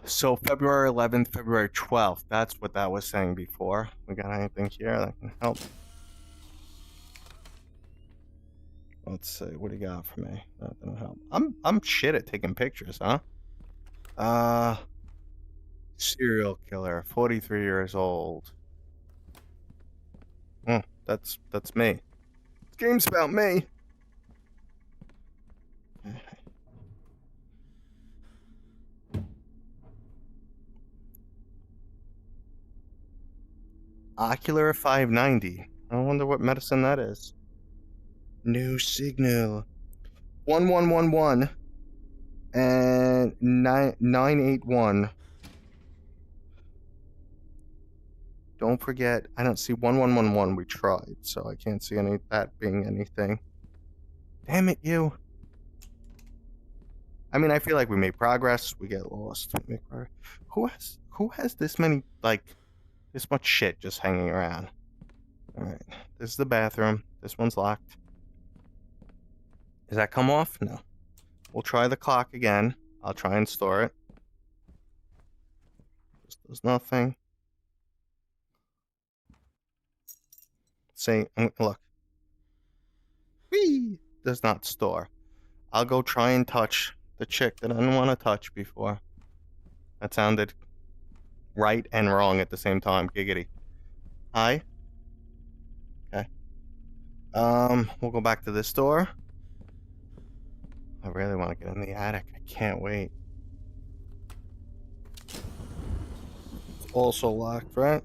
So February 11th, February 12th. That's what that was saying before. We got anything here that can help? Let's see. What do you got for me? That didn't help. I'm shit at taking pictures, huh? Serial killer, 43 years old. That's me. This game's about me. Ocular 590. I wonder what medicine that is. New signal. 1111 and 981. Don't forget, I don't see 1111. We tried, so I can't see any that being anything. Damn it, you. I mean, I feel like we made progress. We get lost. We make progress. Who has this many, like, this much shit just hanging around? Alright, this is the bathroom. This one's locked. Does that come off? No. We'll try the clock again. I'll try and store it. Just does nothing. See, look. Whee! Does not store. I'll go try and touch the chick that I didn't want to touch before. That sounded right and wrong at the same time. Giggity. Hi. Okay. We'll go back to this door. I really want to get in the attic. I can't wait. It's also locked, right?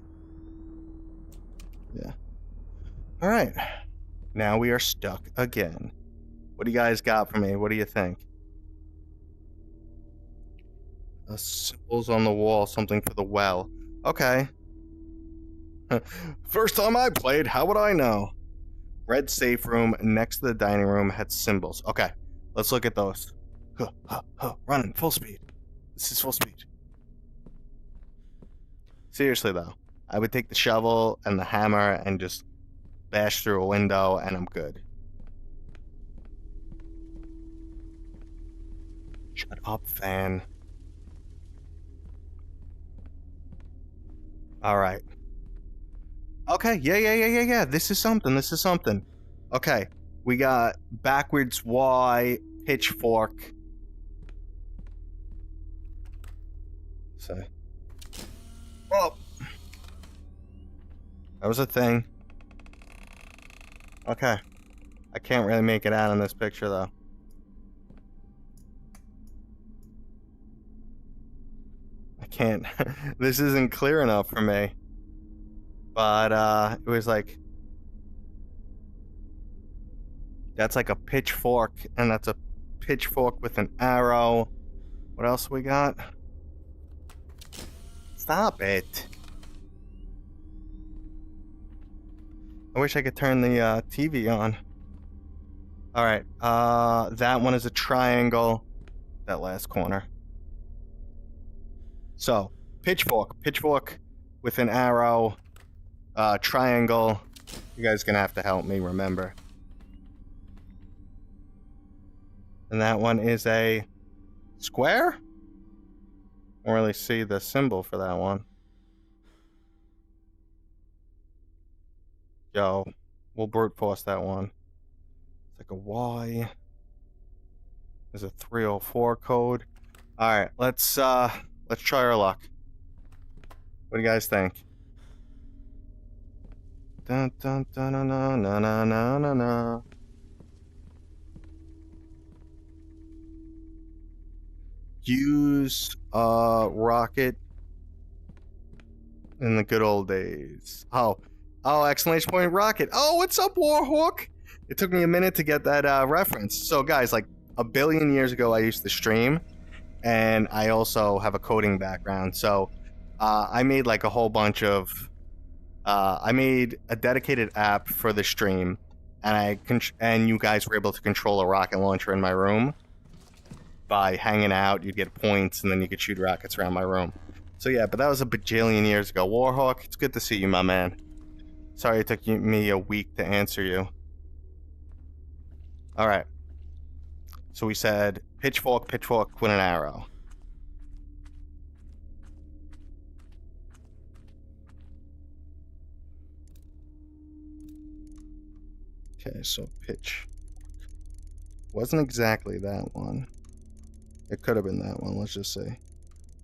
Yeah. Alright. Now we are stuck again. What do you guys got for me? What do you think? Symbols on the wall, something for the well. Okay. First time I played, how would I know? Red safe room next to the dining room had symbols. Okay, let's look at those. Running, full speed. This is full speed. Seriously though, I would take the shovel and the hammer and just bash through a window and I'm good. Shut up, fan. Alright. Okay, yeah. This is something. Okay, we got backwards Y, pitchfork. So. Oh! That was a thing. Okay. I can't really make it out in this picture, though. I can't. This isn't clear enough for me. But, it was like... That's like a pitchfork, and that's a pitchfork with an arrow. What else we got? Stop it. I wish I could turn the TV on. Alright, that one is a triangle. That last corner. So, pitchfork with an arrow, triangle. You guys are gonna have to help me remember. And that one is a square? I don't really see the symbol for that one. Yo, we'll brute force that one. It's like a Y. There's a 304 code. Alright, let's try our luck. What do you guys think? Dun dun dun na na na na na na. Use rocket in the good old days. Oh, exclamation point rocket. Oh, what's up, Warhawk? It took me a minute to get that reference. So, guys, like a billion years ago, I used to stream, and I also have a coding background. So, I made like a whole bunch of. I made a dedicated app for the stream, and and you guys were able to control a rocket launcher in my room. By hanging out, you'd get points, and then you could shoot rockets around my room. So yeah, but that was a bajillion years ago. Warhawk, it's good to see you, my man. Sorry it took me a week to answer you. All right. So we said pitchfork, pitchfork with an arrow. Okay, so pitch. Wasn't exactly that one. It could have been that one, let's just say.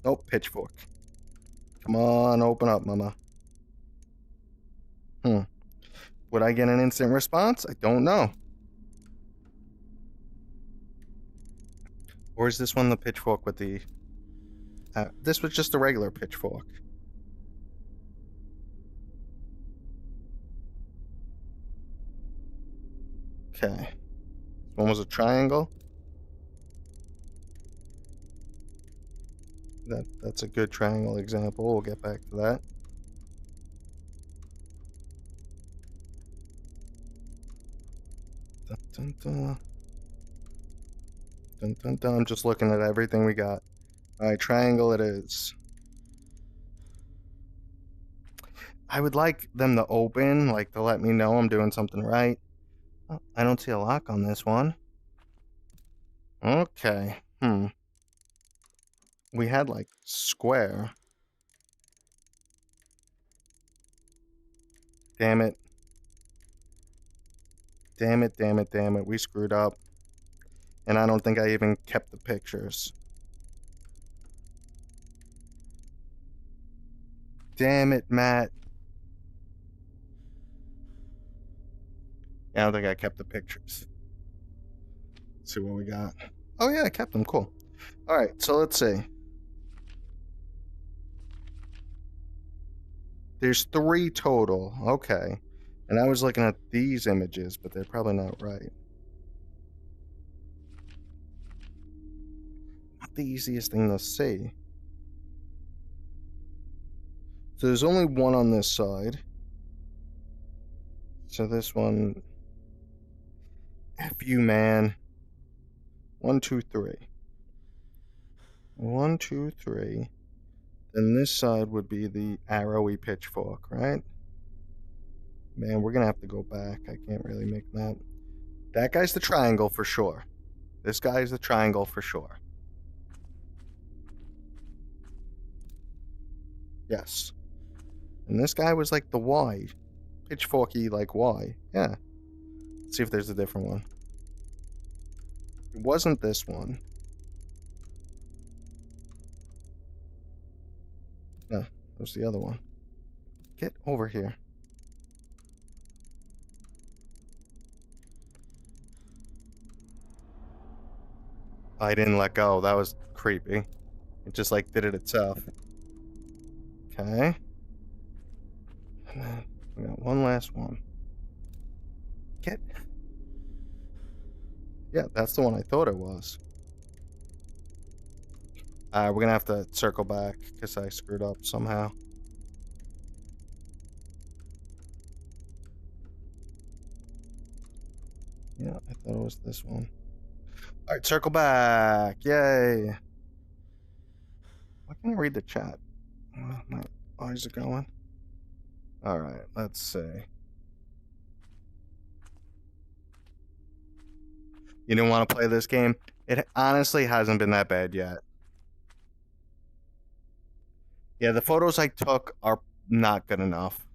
Nope, pitchfork. Come on, open up, mama. Would I get an instant response? I don't know. Or is this one the pitchfork with the... this was just a regular pitchfork. Okay. One was a triangle. That's a good triangle example. We'll get back to that. Dun, dun, dun. Dun, dun, dun. I'm just looking at everything we got. Alright, triangle it is. I would like them to open, like to let me know I'm doing something right. Oh, I don't see a lock on this one. Okay. We had like square. Damn it. Damn it, damn it, damn it. We screwed up. And I don't think I even kept the pictures. Damn it, Matt. I don't think I kept the pictures. Let's see what we got. Oh yeah, I kept them. Cool. Alright, so let's see. There's 3 total. Okay. And I was looking at these images, but they're probably not right. Not the easiest thing to see. So there's only one on this side. So this one... F you, man. 1, 2, 3. 1, 2, 3. Then this side would be the arrowy pitchfork, right? Man, we're gonna have to go back. I can't really make that. That guy's the triangle for sure. This guy's the triangle for sure. Yes. And this guy was like the Y. Pitchforky like Y. Yeah. Let's see if there's a different one. It wasn't this one. No, it was the other one. Get over here. I didn't let go. That was creepy. It just like did it itself. Okay. And then we got one last one. Get. Yeah, that's the one I thought it was. We're gonna have to circle back because I screwed up somehow. Yeah, I thought it was this one. Alright, circle back. Yay. Why can't I read the chat? My eyes are going. Alright, let's see. You didn't want to play this game? It honestly hasn't been that bad yet. Yeah, the photos I took are not good enough.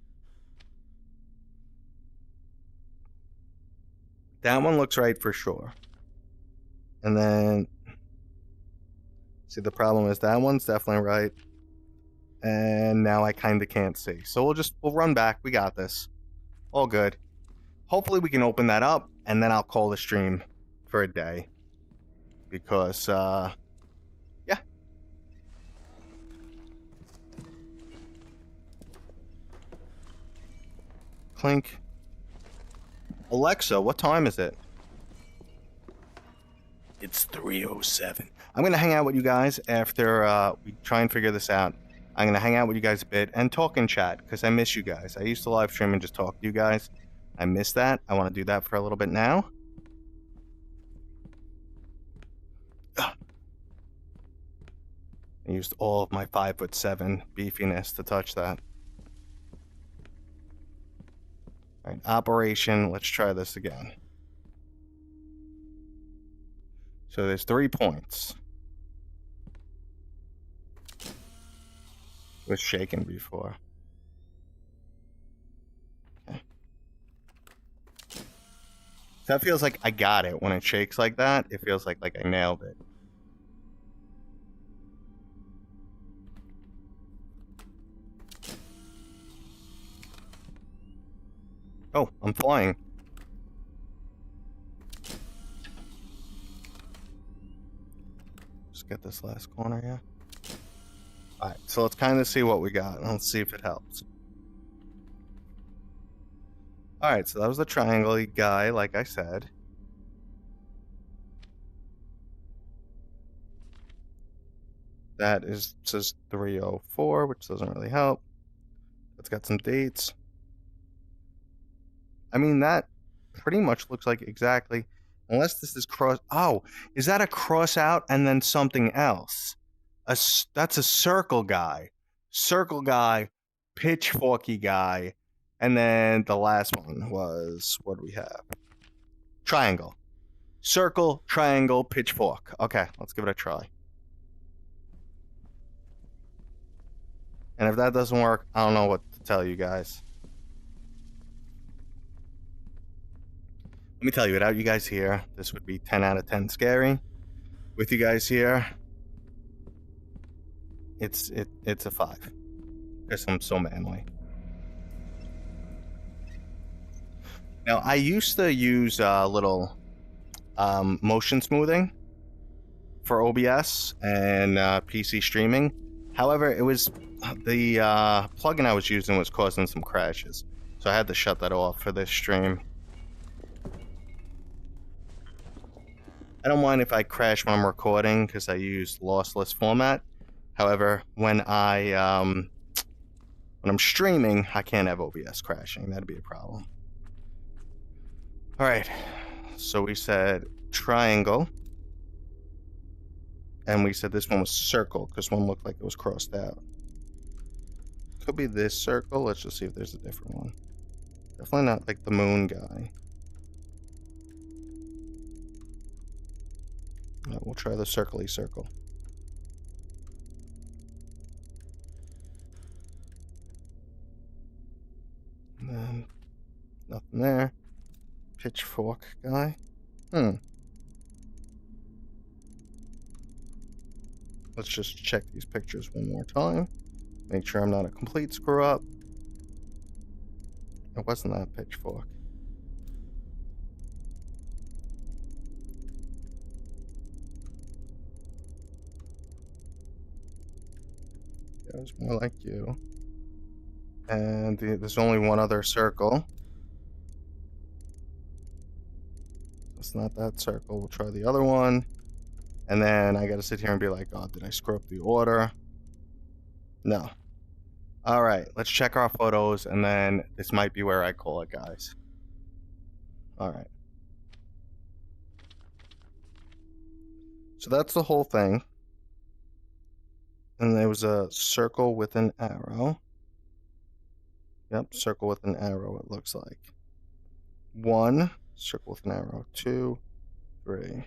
That one looks right for sure. And then, see, the problem is that one's definitely right. And now I kind of can't see. So we'll run back. We got this. All good. Hopefully we can open that up, and then I'll call the stream for a day. Because, yeah. Clink. Alexa, what time is it? It's 3:07. I'm going to hang out with you guys after we try and figure this out. I'm going to hang out with you guys a bit and talk in chat because I miss you guys. I used to live stream and just talk to you guys. I miss that. I want to do that for a little bit now. I used all of my 5'7" beefiness to touch that. All right, operation. Let's try this again. So there's 3 points. It was shaken before. Okay. That feels like I got it when it shakes like that. It feels like I nailed it. Oh, I'm flying. Just get this last corner here. Alright, so let's kind of see what we got. Let's see if it helps. Alright, so that was the triangle guy, like I said. That says 304, which doesn't really help. It's got some dates. I mean, that pretty much looks like exactly, unless this is cross. Oh, is that a cross out and then something else? That's a circle guy, pitchforky guy, and then the last one was, what do we have? Triangle, circle, triangle, pitchfork. Okay, let's give it a try. And if that doesn't work, I don't know what to tell you guys. Let me tell you, without you guys here, this would be 10 out of 10 scary. With you guys here, it's a 5. Because I'm so manly. Now, I used to use little motion smoothing for OBS and PC streaming. However, it was the plugin I was using was causing some crashes, so I had to shut that off for this stream. I don't mind if I crash when I'm recording because I use lossless format. However, when I'm streaming, I can't have OBS crashing. That'd be a problem. All right, so we said triangle, and we said this one was circle because one looked like it was crossed out. Could be this circle. Let's just see if there's a different one. Definitely not like the moon guy. Right, we'll try the circle-y circle. And then nothing there. Pitchfork guy. Let's just check these pictures one more time. Make sure I'm not a complete screw up. It wasn't that pitchfork. It was more like you. And there's only one other circle. It's not that circle. We'll try the other one. And then I gotta sit here and be like, oh, did I screw up the order? No. All right, let's check our photos, and then this might be where I call it, guys. All right. So that's the whole thing. And there was a circle with an arrow. Yep, circle with an arrow, it looks like. 1, circle with an arrow. 2, 3.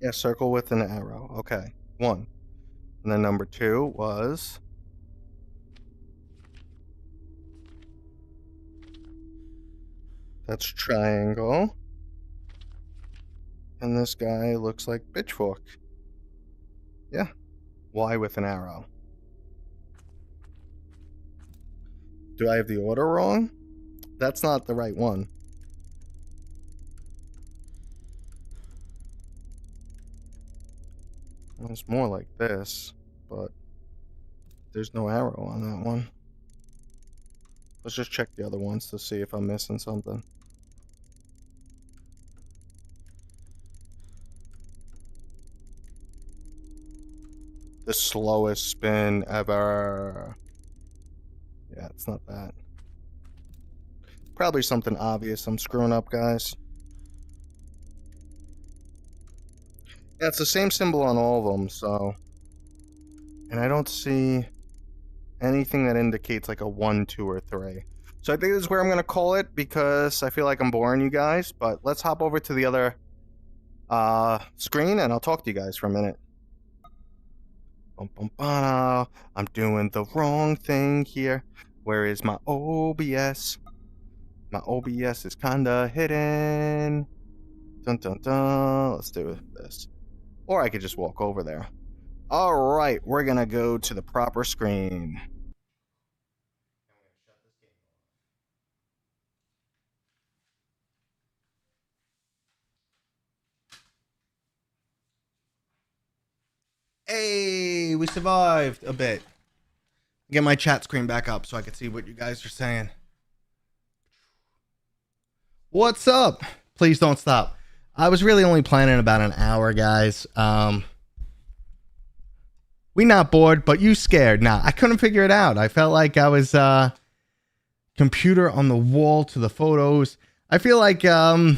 Yeah, circle with an arrow. Okay, 1. And then number 2 was... That's triangle. And this guy looks like pitchfork. Yeah. Y with an arrow. Do I have the order wrong? That's not the right one. Well, it's more like this, but there's no arrow on that one. Let's just check the other ones to see if I'm missing something. The slowest spin ever. Yeah, it's not that. Probably something obvious I'm screwing up, guys. Yeah, it's the same symbol on all of them, so... And I don't see anything that indicates like a 1, 2, or 3. So I think this is where I'm going to call it because I feel like I'm boring you guys. But let's hop over to the other screen and I'll talk to you guys for a minute. I'm doing the wrong thing here. Where is my OBS? My OBS is kinda hidden. Dun dun dun. Let's do this. Or I could just walk over there. Alright, we're gonna go to the proper screen. Hey, we survived a bit. Get my chat screen back up so I can see what you guys are saying. What's up? Please don't stop. I was really only planning about an hour, guys. We not bored, but you scared. Nah, I couldn't figure it out. I felt like I was computer on the wall to the photos. I feel like I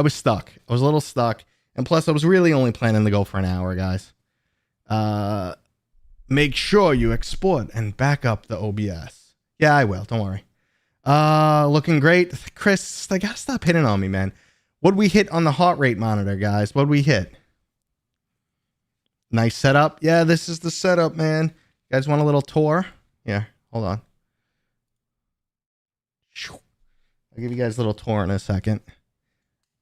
was stuck. I was a little stuck. And plus, I was really only planning to go for an hour, guys. Make sure you export and back up the OBS. Yeah, I will. Don't worry. Looking great. Chris, they gotta stop hitting on me, man. What'd we hit on the heart rate monitor, guys? What'd we hit? Nice setup. Yeah, this is the setup, man. You guys want a little tour? Yeah, hold on. I'll give you guys a little tour in a second.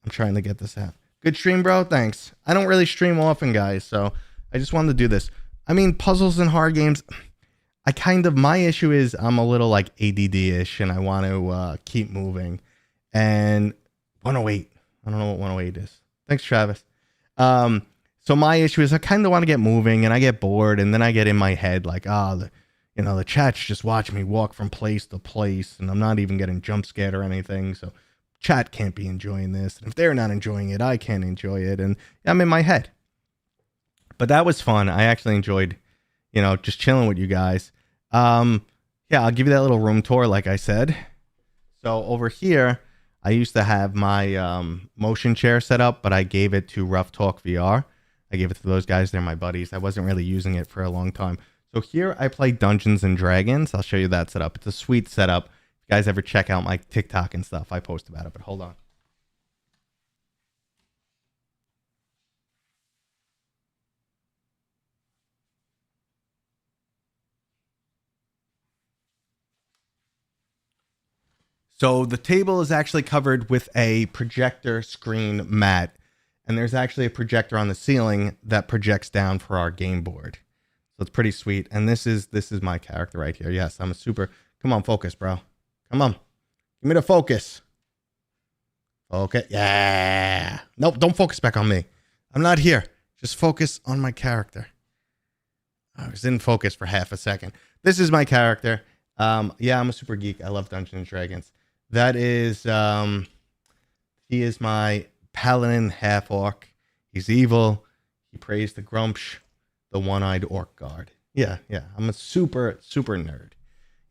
I'm trying to get this out. Good stream, bro. Thanks. I don't really stream often, guys, so I just wanted to do this. I mean, puzzles and hard games, my issue is I'm a little like ADD-ish and I want to keep moving. And 108, I don't know what 108 is. Thanks, Travis. So my issue is I kind of want to get moving and I get bored and then I get in my head like, the chat's just watching me walk from place to place and I'm not even getting jump scared or anything. So chat can't be enjoying this. And if they're not enjoying it, I can't enjoy it. And I'm in my head. But that was fun. I actually enjoyed, just chilling with you guys. Yeah, I'll give you that little room tour, like I said. So over here, I used to have my motion chair set up, but I gave it to Rough Talk VR. I gave it to those guys. They're my buddies. I wasn't really using it for a long time. So here I play Dungeons and Dragons. I'll show you that setup. It's a sweet setup. If you guys ever check out my TikTok and stuff, I post about it. But hold on. So the table is actually covered with a projector screen mat. And there's actually a projector on the ceiling that projects down for our game board. So it's pretty sweet. And this is my character right here. Yes, I'm a super... Come on, focus, bro. Come on. Give me the focus. Okay. Yeah. Nope, don't focus back on me. I'm not here. Just focus on my character. I was in focus for half a second. This is my character. Yeah, I'm a super geek. I love Dungeons and Dragons. That is... he is my... paladin half-orc. He's evil. He prays the Grumpsh, the one-eyed orc guard. Yeah. I'm a super nerd,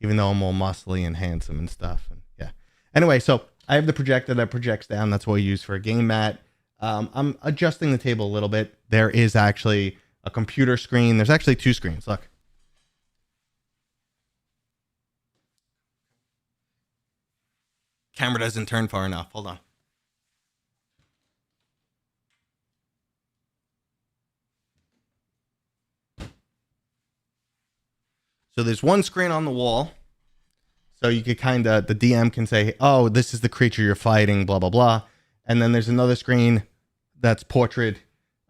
even though I'm all muscly and handsome and stuff. And yeah. Anyway, so I have the projector that projects down. That's what I use for a game mat. I'm adjusting the table a little bit. There is actually a computer screen. There's actually two screens. Look. Camera doesn't turn far enough. Hold on. So there's one screen on the wall. So you could the DM can say, oh, this is the creature you're fighting, blah, blah, blah. And then there's another screen that's portrait,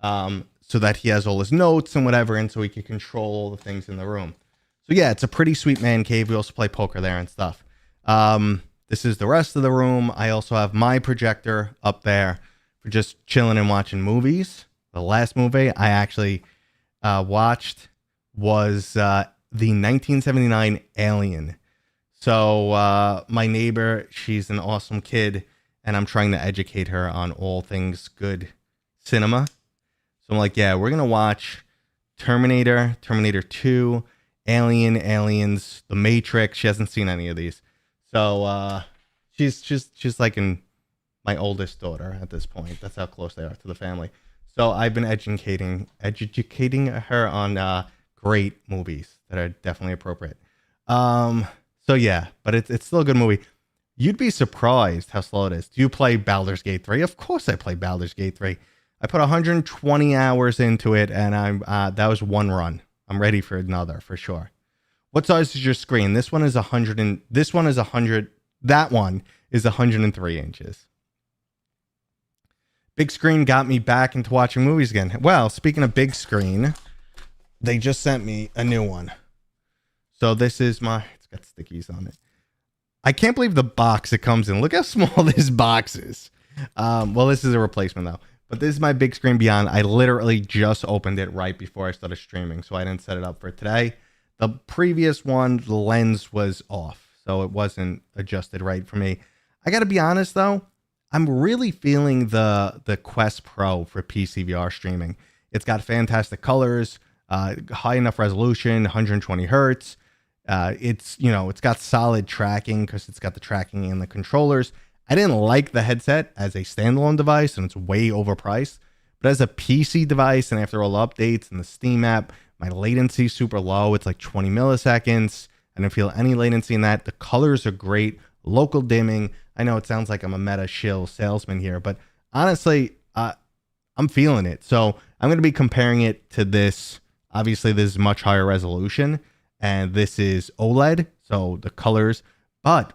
so that he has all his notes and whatever. And so he can control all the things in the room. So yeah, it's a pretty sweet man cave. We also play poker there and stuff. This is the rest of the room. I also have my projector up there for just chilling and watching movies. The last movie I actually watched was... the 1979 Alien. So my neighbor, she's an awesome kid, and I'm trying to educate her on all things good cinema. So I'm like, yeah, we're gonna watch Terminator, Terminator 2, Alien, Aliens, The Matrix. She hasn't seen any of these. So she's like my oldest daughter at this point. That's how close they are to the family. So I've been educating her on great movies that are definitely appropriate. So yeah, but it's still a good movie. You'd be surprised how slow it is. Do you play Baldur's Gate 3? Of course I play Baldur's Gate 3. I put 120 hours into it, and that was one run. I'm ready for another for sure. What size is your screen? This one is 100 and this one is 100. That one is 103 inches. Big screen got me back into watching movies again. Well, speaking of big screen, they just sent me a new one. So this is it's got stickies on it. I can't believe the box it comes in. Look how small this box is. Well, this is a replacement though. But this is my big screen Beyond. I literally just opened it right before I started streaming, so I didn't set it up for today. The previous one, the lens was off, so it wasn't adjusted right for me. I got to be honest though, I'm really feeling the Quest Pro for PC VR streaming. It's got fantastic colors, high enough resolution, 120 hertz. It's got solid tracking because it's got the tracking and the controllers. I didn't like the headset as a standalone device, and it's way overpriced. But as a PC device, and after all updates and the Steam app, my latency is super low. It's like 20 milliseconds. I didn't feel any latency in that. The colors are great. Local dimming. I know it sounds like I'm a meta shill salesman here, but honestly, I'm feeling it. So I'm going to be comparing it to this. Obviously, this is much higher resolution, and this is OLED, so the colors. But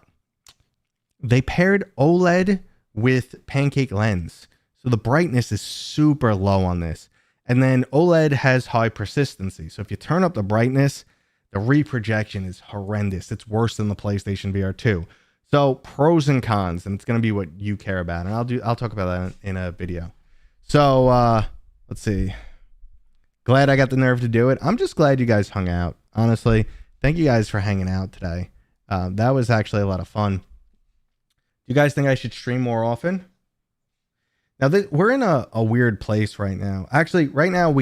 they paired OLED with pancake lens. So the brightness is super low on this. And then OLED has high persistency. So if you turn up the brightness, the reprojection is horrendous. It's worse than the PlayStation VR 2. So pros and cons, and it's going to be what you care about. And I'll talk about that in a video. So let's see. Glad I got the nerve to do it. I'm just glad you guys hung out. Honestly, thank you guys for hanging out today. That was actually a lot of fun. Do you guys think I should stream more often? Now, we're in a weird place right now. Actually, right now,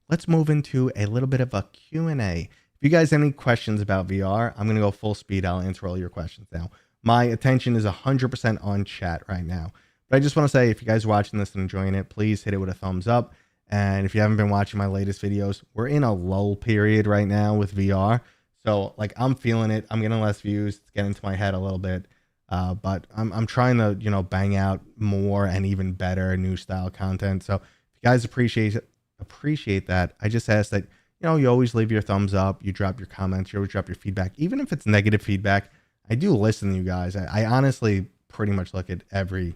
let's move into a little bit of a Q&A. If you guys have any questions about VR, I'm going to go full speed. I'll answer all your questions now. My attention is 100% on chat right now. But I just want to say, if you guys are watching this and enjoying it, please hit it with a thumbs up. And if you haven't been watching my latest videos, we're in a lull period right now with VR. So, I'm feeling it. I'm getting less views. It's getting into my head a little bit. But I'm trying to, bang out more and even better new style content. So if you guys appreciate that, I just ask that, you always leave your thumbs up, you drop your comments, you always drop your feedback. Even if it's negative feedback, I do listen to you guys. I honestly pretty much look at every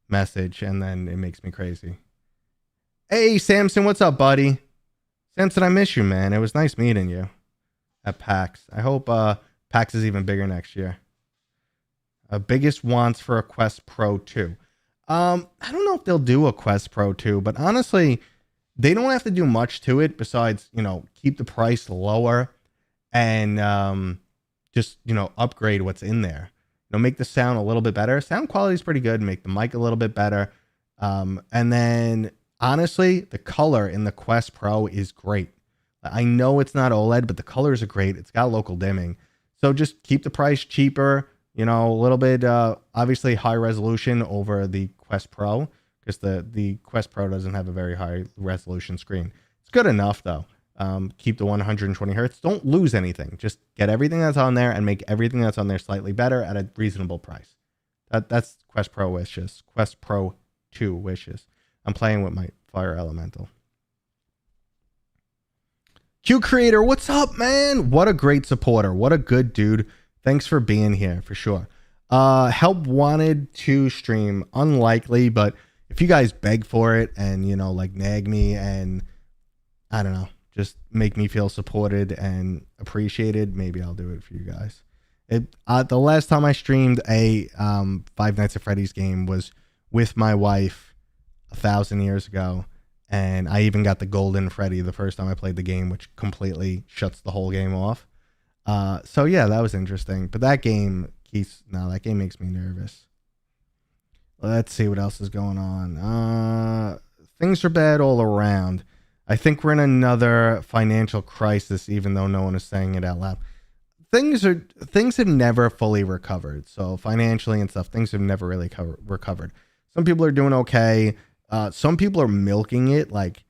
message, and then it makes me crazy. Hey, Samson, what's up, buddy? Samson, I miss you, man. It was nice meeting you at PAX. I hope PAX is even bigger next year. Biggest wants for a Quest Pro 2. I don't know if they'll do a Quest Pro 2, but honestly, they don't have to do much to it besides, keep the price lower and just, upgrade what's in there. Make the sound a little bit better. Sound quality is pretty good. Make the mic a little bit better. And then, honestly, the color in the Quest Pro is great. I know it's not OLED, but the colors are great. It's got local dimming. So just keep the price cheaper. A little bit, obviously high resolution over the Quest Pro, because the Quest Pro doesn't have a very high resolution screen. It's good enough though. Keep the 120 hertz. Don't lose anything. Just get everything that's on there and make everything that's on there slightly better at a reasonable price. That's Quest Pro wishes. Quest Pro 2 wishes. I'm playing with my Fire Elemental. Q Creator, what's up, man? What a great supporter. What a good dude. Thanks for being here, for sure. Help wanted to stream. Unlikely, but if you guys beg for it and, nag me and, I don't know, just make me feel supported and appreciated, maybe I'll do it for you guys. The last time I streamed a Five Nights at Freddy's game was with my wife 1,000 years ago, and I even got the Golden Freddy the first time I played the game, which completely shuts the whole game off. So yeah, that was interesting. But that game, Keith, no, that game makes me nervous. Let's see what else is going on. Things are bad all around. I think we're in another financial crisis, even though no one is saying it out loud. Things have never fully recovered. So financially and stuff, things have never really recovered. Some people are doing okay. Some people are milking it. Like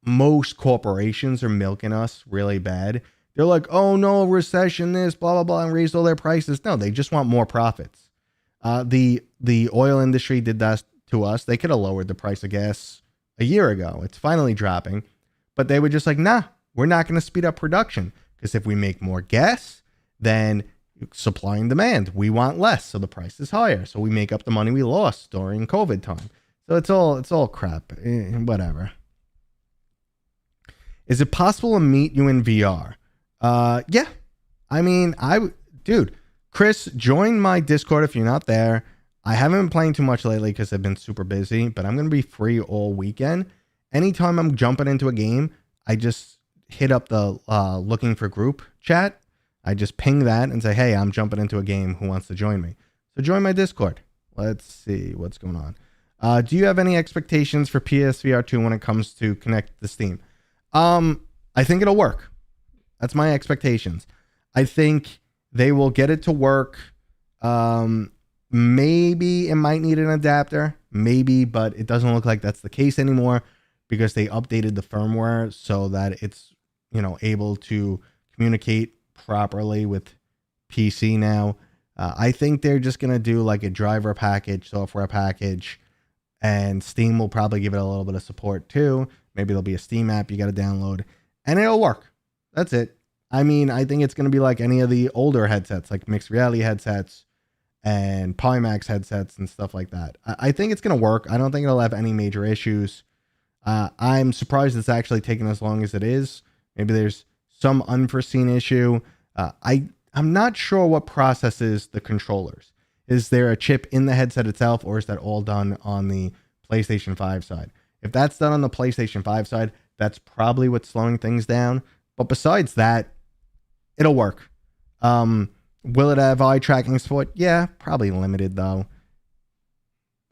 most corporations are milking us really bad. They're like, oh no, recession, this, blah, blah, blah, and raised all their prices. No, they just want more profits. The oil industry did that to us. They could have lowered the price of gas a year ago. It's finally dropping. But they were just like, nah, we're not going to speed up production. Because if we make more gas, then supply and demand, we want less. So the price is higher. So we make up the money we lost during COVID time. So it's all crap. Whatever. Is it possible to meet you in VR? Yeah. I mean, dude, Chris, join my Discord if you're not there. I haven't been playing too much lately because I've been super busy, but I'm going to be free all weekend. Anytime I'm jumping into a game, I just hit up the looking for group chat. I just ping that and say, hey, I'm jumping into a game. Who wants to join me? So join my Discord. Let's see what's going on. Do you have any expectations for PSVR 2 when it comes to connect to Steam? I think it'll work. That's my expectations. I think they will get it to work. Maybe it might need an adapter. Maybe, but it doesn't look like that's the case anymore because they updated the firmware so that it's, able to communicate properly with PC now. I think they're just going to do like a driver package, software package, and Steam will probably give it a little bit of support too. Maybe there'll be a Steam app you got to download and it'll work. That's it. I mean, I think it's going to be like any of the older headsets, like mixed reality headsets and Polymax headsets and stuff like that. I think it's going to work. I don't think it'll have any major issues. I'm surprised it's actually taken as long as it is. Maybe there's some unforeseen issue. I'm not sure what processes the controllers. Is there a chip in the headset itself, or is that all done on the PlayStation 5 side? If that's done on the PlayStation 5 side, that's probably what's slowing things down. But besides that, it'll work. Will it have eye tracking support? Yeah, probably limited though.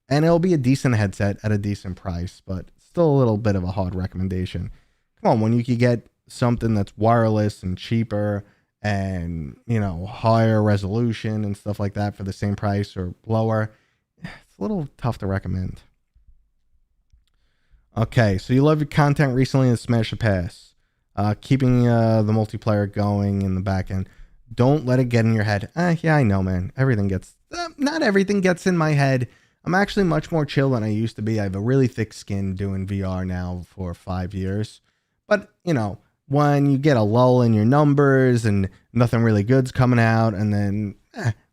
And it'll be a decent headset at a decent price, but still a little bit of a hard recommendation. Come on, when you could get something that's wireless and cheaper and, higher resolution and stuff like that for the same price or lower, it's a little tough to recommend. Okay, so you love your content recently in Smash the Pass. Keeping the multiplayer going in the back end. Don't let it get in your head. Yeah, I know, man. Not everything gets in my head. I'm actually much more chill than I used to be. I have a really thick skin doing VR now for 5 years. But, when you get a lull in your numbers and nothing really good's coming out, and then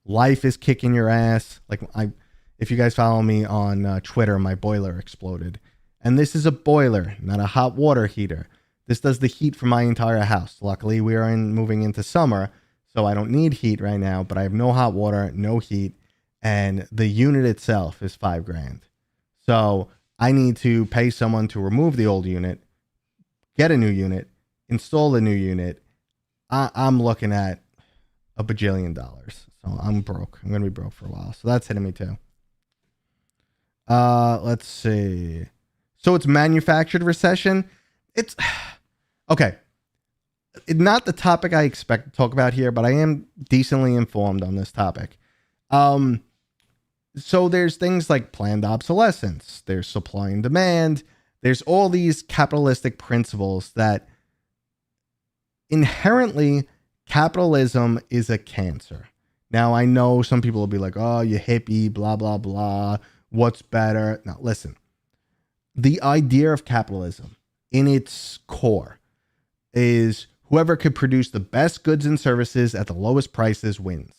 life is kicking your ass. Like if you guys follow me on Twitter, my boiler exploded. And this is a boiler, not a hot water heater. This does the heat for my entire house. Luckily, we are moving into summer, so I don't need heat right now, but I have no hot water, no heat, and the unit itself is $5,000. So I need to pay someone to remove the old unit, get a new unit, install the new unit. I'm looking at $1 bajillion. So I'm broke. I'm going to be broke for a while. So that's hitting me too. Let's see. So it's manufactured recession. It's okay. Not the topic I expect to talk about here, but I am decently informed on this topic. So there's things like planned obsolescence. There's supply and demand. There's all these capitalistic principles that inherently capitalism is a cancer. Now, I know some people will be like, oh, you hippie, blah, blah, blah. What's better? Now, listen. The idea of capitalism in its core is whoever could produce the best goods and services at the lowest prices wins.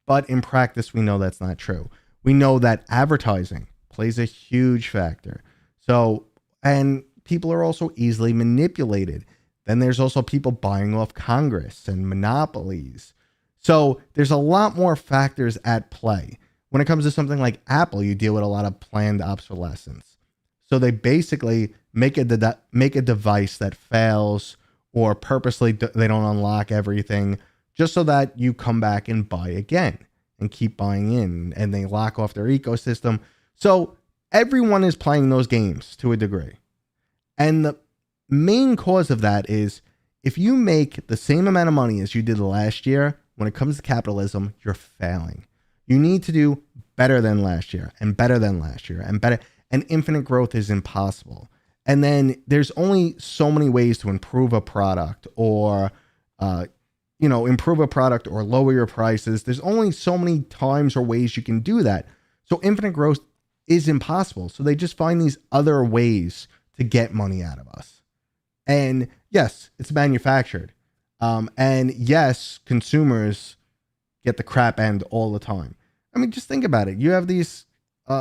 But in practice, we know that's not true. We know that advertising plays a huge factor. So, and people are also easily manipulated. Then there's also people buying off Congress and monopolies. So there's a lot more factors at play. When it comes to something like Apple, you deal with a lot of planned obsolescence. So they basically make a device that fails or purposely they don't unlock everything just so that you come back and buy again and keep buying in, and they lock off their ecosystem. So everyone is playing those games to a degree. And the main cause of that is if you make the same amount of money as you did last year, when it comes to capitalism, you're failing. You need to do better than last year and better than last year and better. And infinite growth is impossible. And then there's only so many ways to improve a product or, improve a product or lower your prices. There's only so many times or ways you can do that. So infinite growth is impossible. So they just find these other ways to get money out of us. And yes, it's manufactured. And yes, consumers get the crap end all the time. I mean, just think about it. You have these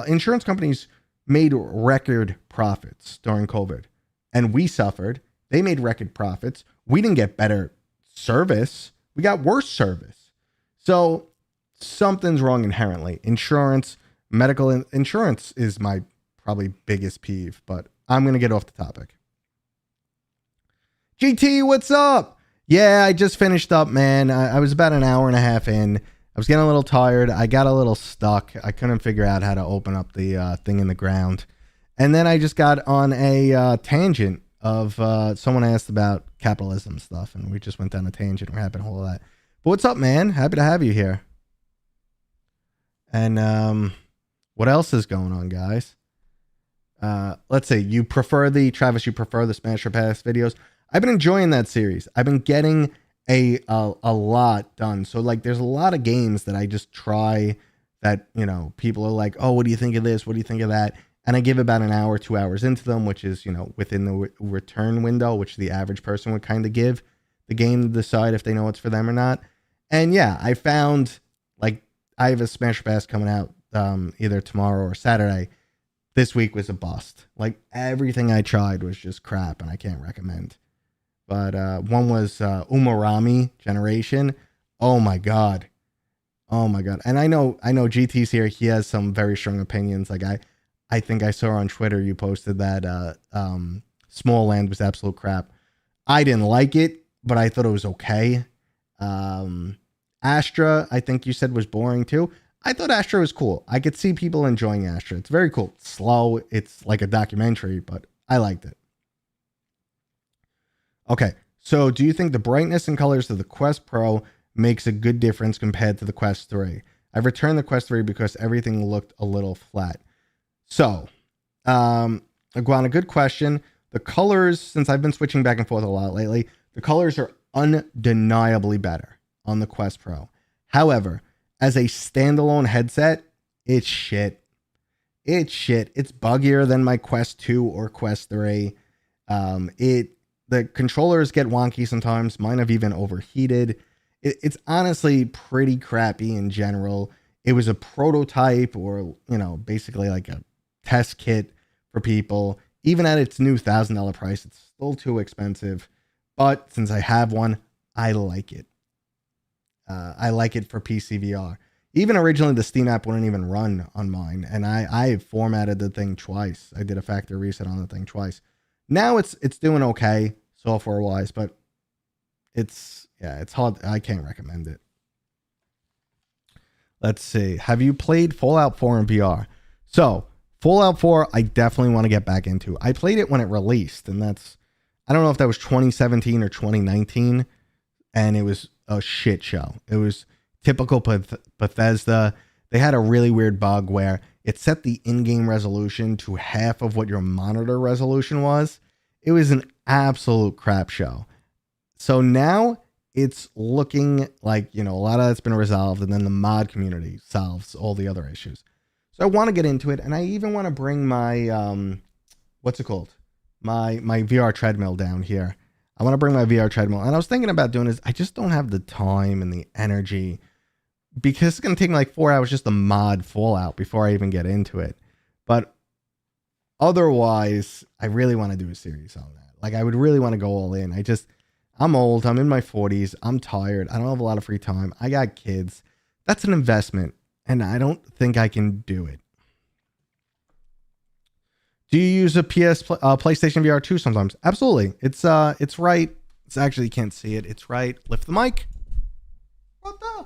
insurance companies made record profits during COVID, and we suffered. They made record profits. We didn't get better service. We got worse service. So something's wrong inherently. Medical insurance is my probably biggest peeve, but I'm going to get off the topic. GT, what's up? Yeah, I just finished up, man. I was about an hour and a half in. I was getting a little tired. I got a little stuck. I couldn't figure out how to open up the thing in the ground. And then I just got on a tangent of someone asked about capitalism stuff, and we just went down a tangent. We're happy to hold that. But what's up, man? Happy to have you here. And what else is going on, guys? Let's see. You prefer the Smash or Pass videos? I've been enjoying that series. I've been getting a lot done. So like there's a lot of games that I just try that, people are like, oh, what do you think of this? What do you think of that? And I give about an hour, 2 hours into them, which is, within the return window, which the average person would kind of give the game to decide if they know it's for them or not. And yeah, I found like I have a Smash Pass coming out either tomorrow or Saturday. This week was a bust. Like everything I tried was just crap, and I can't recommend. But one was Umurami Generation. Oh my god. And I know GT's here. He has some very strong opinions. Like I think I saw on Twitter you posted that Small Land was absolute crap. I didn't like it, but I thought it was okay. Astra, I think you said was boring too. I thought Astra was cool. I could see people enjoying Astra. It's very cool. It's slow. It's like a documentary, but I liked it. Okay, so do you think the brightness and colors of the Quest Pro makes a good difference compared to the Quest 3? I've returned the Quest 3 because everything looked a little flat. So, Iguana, good question. The colors, since I've been switching back and forth a lot lately, the colors are undeniably better on the Quest Pro. However, as a standalone headset, it's shit. It's shit. It's buggier than my Quest 2 or Quest 3. The controllers get wonky sometimes. Mine have even overheated. It's honestly pretty crappy in general. It was a prototype or, basically like a test kit for people. Even at its new $1,000 price, it's still too expensive. But since I have one, I like it. I like it for PC VR. Even originally, the Steam app wouldn't even run on mine. And I formatted the thing twice. I did a factory reset on the thing twice. Now it's doing okay software wise, but it's hard. I can't recommend it. Let's see. Have you played Fallout 4 in VR? So Fallout 4, I definitely want to get back into. I played it when it released, and I don't know if that was 2017 or 2019, and it was a shit show. It was typical Bethesda. They had a really weird bug where it set the in-game resolution to half of what your monitor resolution was. It was an absolute crap show. So now it's looking like, a lot of that's been resolved, and then the mod community solves all the other issues. So I want to get into it, and I even want to bring my, what's it called? My VR treadmill down here. I want to bring my VR treadmill, and I was thinking about doing this. I just don't have the time and the energy because it's going to take me like 4 hours just to mod Fallout before I even get into it. But otherwise, I really want to do a series on that. Like, I would really want to go all in. I'm old. I'm in my 40s. I'm tired. I don't have a lot of free time. I got kids. That's an investment, and I don't think I can do it. Do you use a PlayStation VR 2 sometimes? Absolutely. It's right It's actually, you can't see it. It's right. Lift the mic. What the?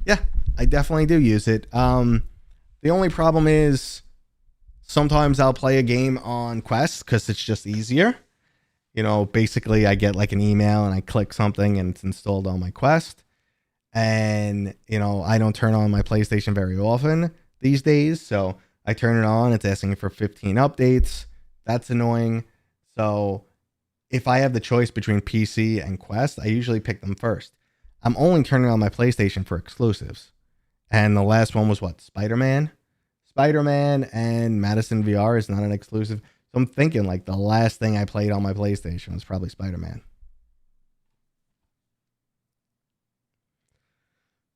Yeah, I definitely do use it. The only problem is sometimes I'll play a game on Quest because it's just easier. You know, basically I get like an email and I click something and it's installed on my Quest. And, you know, I don't turn on my PlayStation very often these days. So I turn it on. It's asking for 15 updates. That's annoying. So if I have the choice between PC and Quest, I usually pick them first. I'm only turning on my PlayStation for exclusives. And the last one was what? Spider-Man? Spider-Man and Madison VR is not an exclusive. So I'm thinking like the last thing I played on my PlayStation was probably Spider-Man.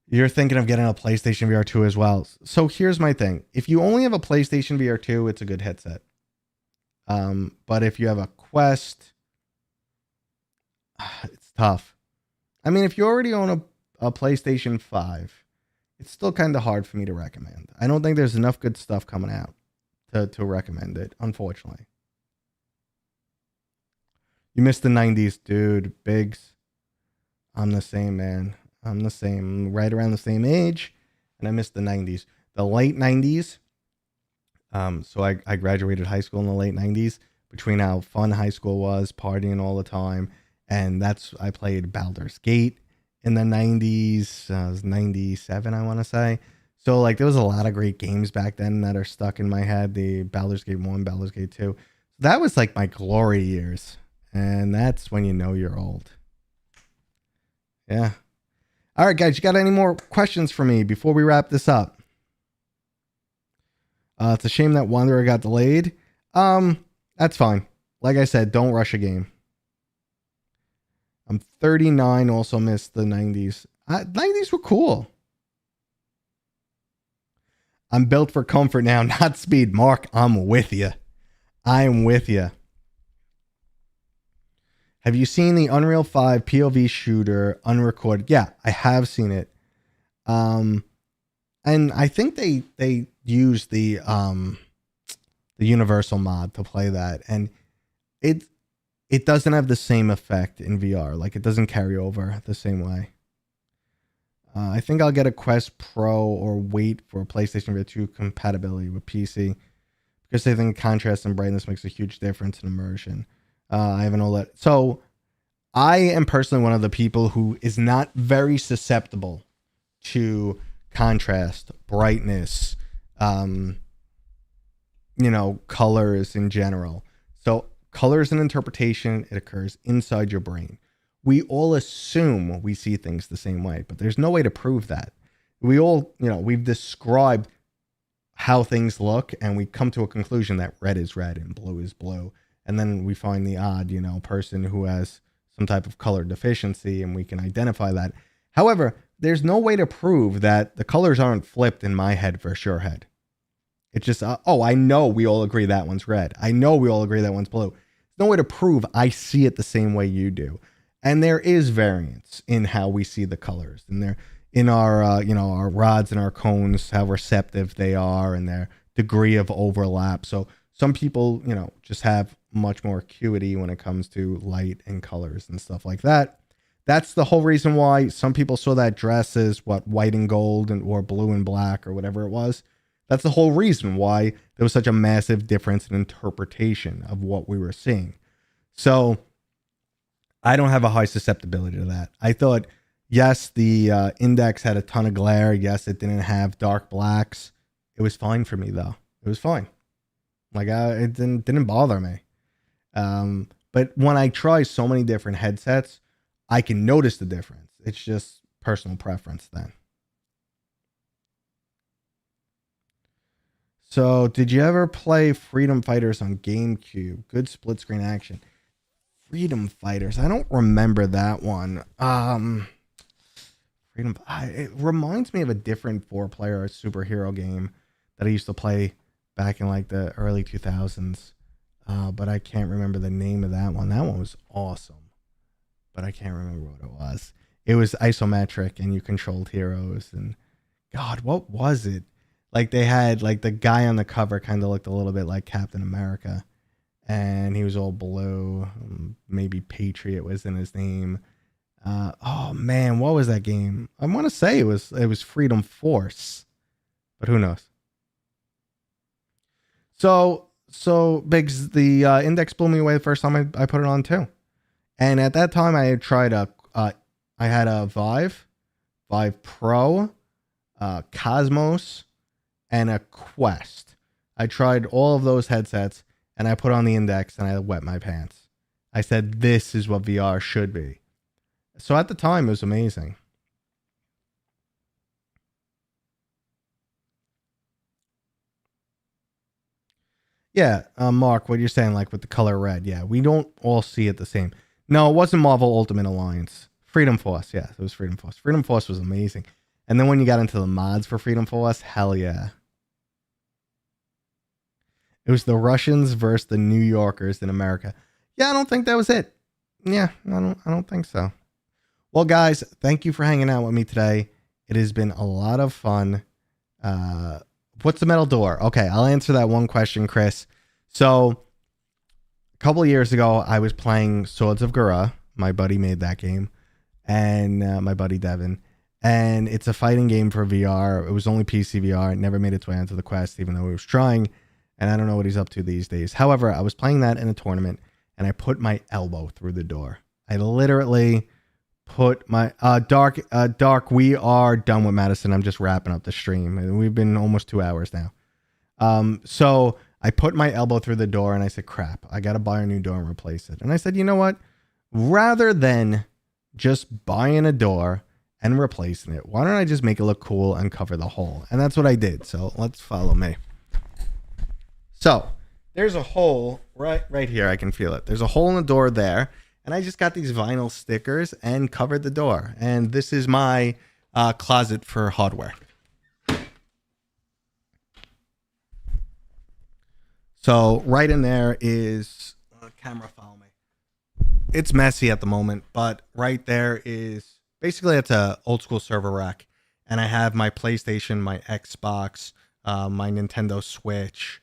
You're thinking of getting a PlayStation VR 2 as well. So here's my thing. If you only have a PlayStation VR 2, it's a good headset. But if you have a Quest, it's tough. I mean, if you already own a PlayStation 5, it's still kind of hard for me to recommend. I don't think there's enough good stuff coming out to recommend it, unfortunately. You missed the 90s, dude. Biggs. I'm the same, man. I'm the same. I'm right around the same age, and I missed the 90s. The late 90s. So I graduated high school in the late 90s, between how fun high school was, partying all the time, and I played Baldur's Gate in the 90s. It was 97, I want to say. So like there was a lot of great games back then that are stuck in my head. The Baldur's Gate 1, Baldur's Gate 2. That was like my glory years. And that's when you know you're old. Yeah. All right, guys, you got any more questions for me before we wrap this up? It's a shame that Wanderer got delayed. That's fine. Like I said, don't rush a game. I'm 39, also missed the 90s. 90s were cool. I'm built for comfort now, not speed. Mark, I'm with you. I'm with you. Have you seen the Unreal 5 POV shooter unrecorded? Yeah, I have seen it. And I think they used the Universal mod to play that, and it doesn't have the same effect in VR. Like it doesn't carry over the same way. I think I'll get a Quest Pro or wait for PlayStation VR 2 compatibility with PC because I think contrast and brightness makes a huge difference in immersion. I have an OLED. So I am personally one of the people who is not very susceptible to contrast, brightness, colors in general. So colors and interpretation, it occurs inside your brain. We all assume we see things the same way, but there's no way to prove that. We all, we've described how things look and we come to a conclusion that red is red and blue is blue. And then we find the odd, person who has some type of color deficiency and we can identify that. However, there's no way to prove that the colors aren't flipped in my head for sure head. It's just, I know we all agree that one's red. I know we all agree that one's blue. There's no way to prove I see it the same way you do. And there is variance in how we see the colors. And there, in our, our rods and our cones, how receptive they are and their degree of overlap. So some people, just have much more acuity when it comes to light and colors and stuff like that. That's the whole reason why some people saw that dress as white and gold or blue and black or whatever it was. That's the whole reason why there was such a massive difference in interpretation of what we were seeing. So I don't have a high susceptibility to that. I thought, yes, the Index had a ton of glare. Yes, it didn't have dark blacks. It was fine for me, though. It was fine. Like, it didn't bother me. But when I try so many different headsets, I can notice the difference. It's just personal preference then. So, did you ever play Freedom Fighters on GameCube? Good split screen action. Freedom Fighters. I don't remember that one. It reminds me of a different 4-player superhero game that I used to play back in like the early 2000s. But I can't remember the name of that one. That one was awesome, but I can't remember what it was. It was isometric and you controlled heroes and God, what was it? Like they had like the guy on the cover kind of looked a little bit like Captain America. and he was all blue. Maybe Patriot was in his name. Oh man, what was that game? I want to say it was Freedom Force, but who knows? So Biggs, the index blew me away the first time I put it on too, and at that time I had tried I had a Vive Pro, Cosmos, and a Quest. I tried all of those headsets, and I put on the index, and I wet my pants. I said, "This is what VR should be." So at the time, it was amazing. Yeah, Mark, what you're saying, like with the color red, yeah, we don't all see it the same. No, it wasn't Marvel Ultimate Alliance. Freedom Force, yeah, it was Freedom Force. Freedom Force was amazing. And then when you got into the mods for Freedom Force, hell yeah. It was the Russians versus the New Yorkers in America. Yeah, I don't think that was it. Yeah, I don't think so. Well, guys, thank you for hanging out with me today. It has been a lot of fun. What's the metal door? Okay, I'll answer that one question, Chris. So, a couple of years ago, I was playing Swords of Gura. My buddy made that game, and my buddy Devin. And it's a fighting game for VR. It was only PC VR. It never made its way onto the Quest, even though he was trying. And I don't know what he's up to these days. However, I was playing that in a tournament, and I put my elbow through the door. I literally put my Dark. We are done with Madison. I'm just wrapping up the stream, and we've been almost 2 hours now. So I put my elbow through the door, and I said, "Crap! I got to buy a new door and replace it." And I said, "You know what? Rather than just buying a door and replacing it, why don't I just make it look cool and cover the hole?" And that's what I did. So let's follow me. So there's a hole right here. I can feel it. There's a hole in the door there. And I just got these vinyl stickers and covered the door. And this is my closet for hardware. So right in there is camera, follow me. It's messy at the moment, but right there is basically it's a old school server rack. And I have my PlayStation, my Xbox, my Nintendo Switch,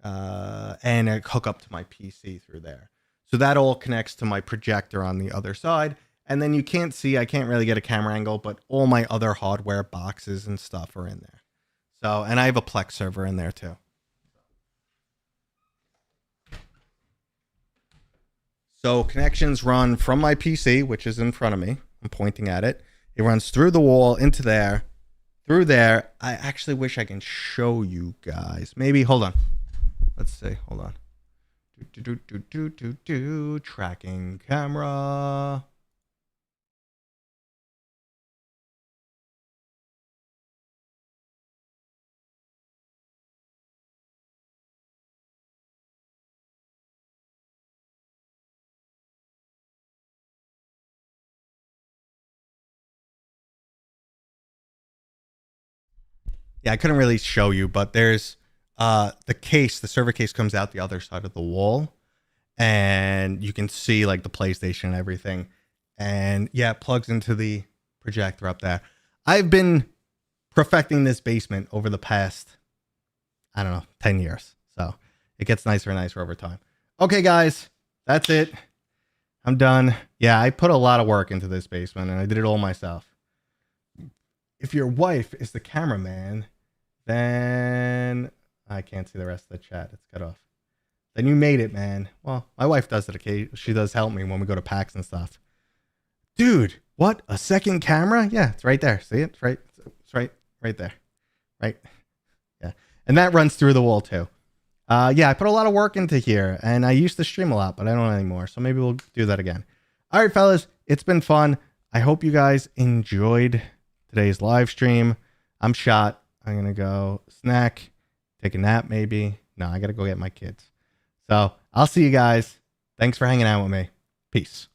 and a hook up to my PC through there. So that all connects to my projector on the other side. And then you can't see, I can't really get a camera angle, but all my other hardware boxes and stuff are in there. So, and I have a Plex server in there too. So connections run from my PC, which is in front of me. I'm pointing at it. It runs through the wall into there, through there. I actually wish I can show you guys. Maybe, hold on. Let's see, hold on. Tracking camera. Yeah, I couldn't really show you, but there's the server case comes out the other side of the wall, and you can see like the PlayStation and everything. And yeah, it plugs into the projector up there. I've been perfecting this basement over the past, I don't know, 10 years. So it gets nicer and nicer over time. Okay, guys, that's it. I'm done. Yeah, I put a lot of work into this basement, and I did it all myself. If your wife is the cameraman, then I can't see the rest of the chat. It's cut off. Then you made it, man. Well, my wife does it occasionally. She does help me when we go to PAX and stuff. Dude, what? A second camera? Yeah, it's right there. See it? It's right there. Right? Yeah. And that runs through the wall too. Yeah, I put a lot of work into here, and I used to stream a lot, but I don't anymore. So maybe we'll do that again. All right, fellas, it's been fun. I hope you guys enjoyed today's live stream. I'm shot. I'm going to go snack, take a nap maybe. No, I got to go get my kids. So I'll see you guys. Thanks for hanging out with me. Peace.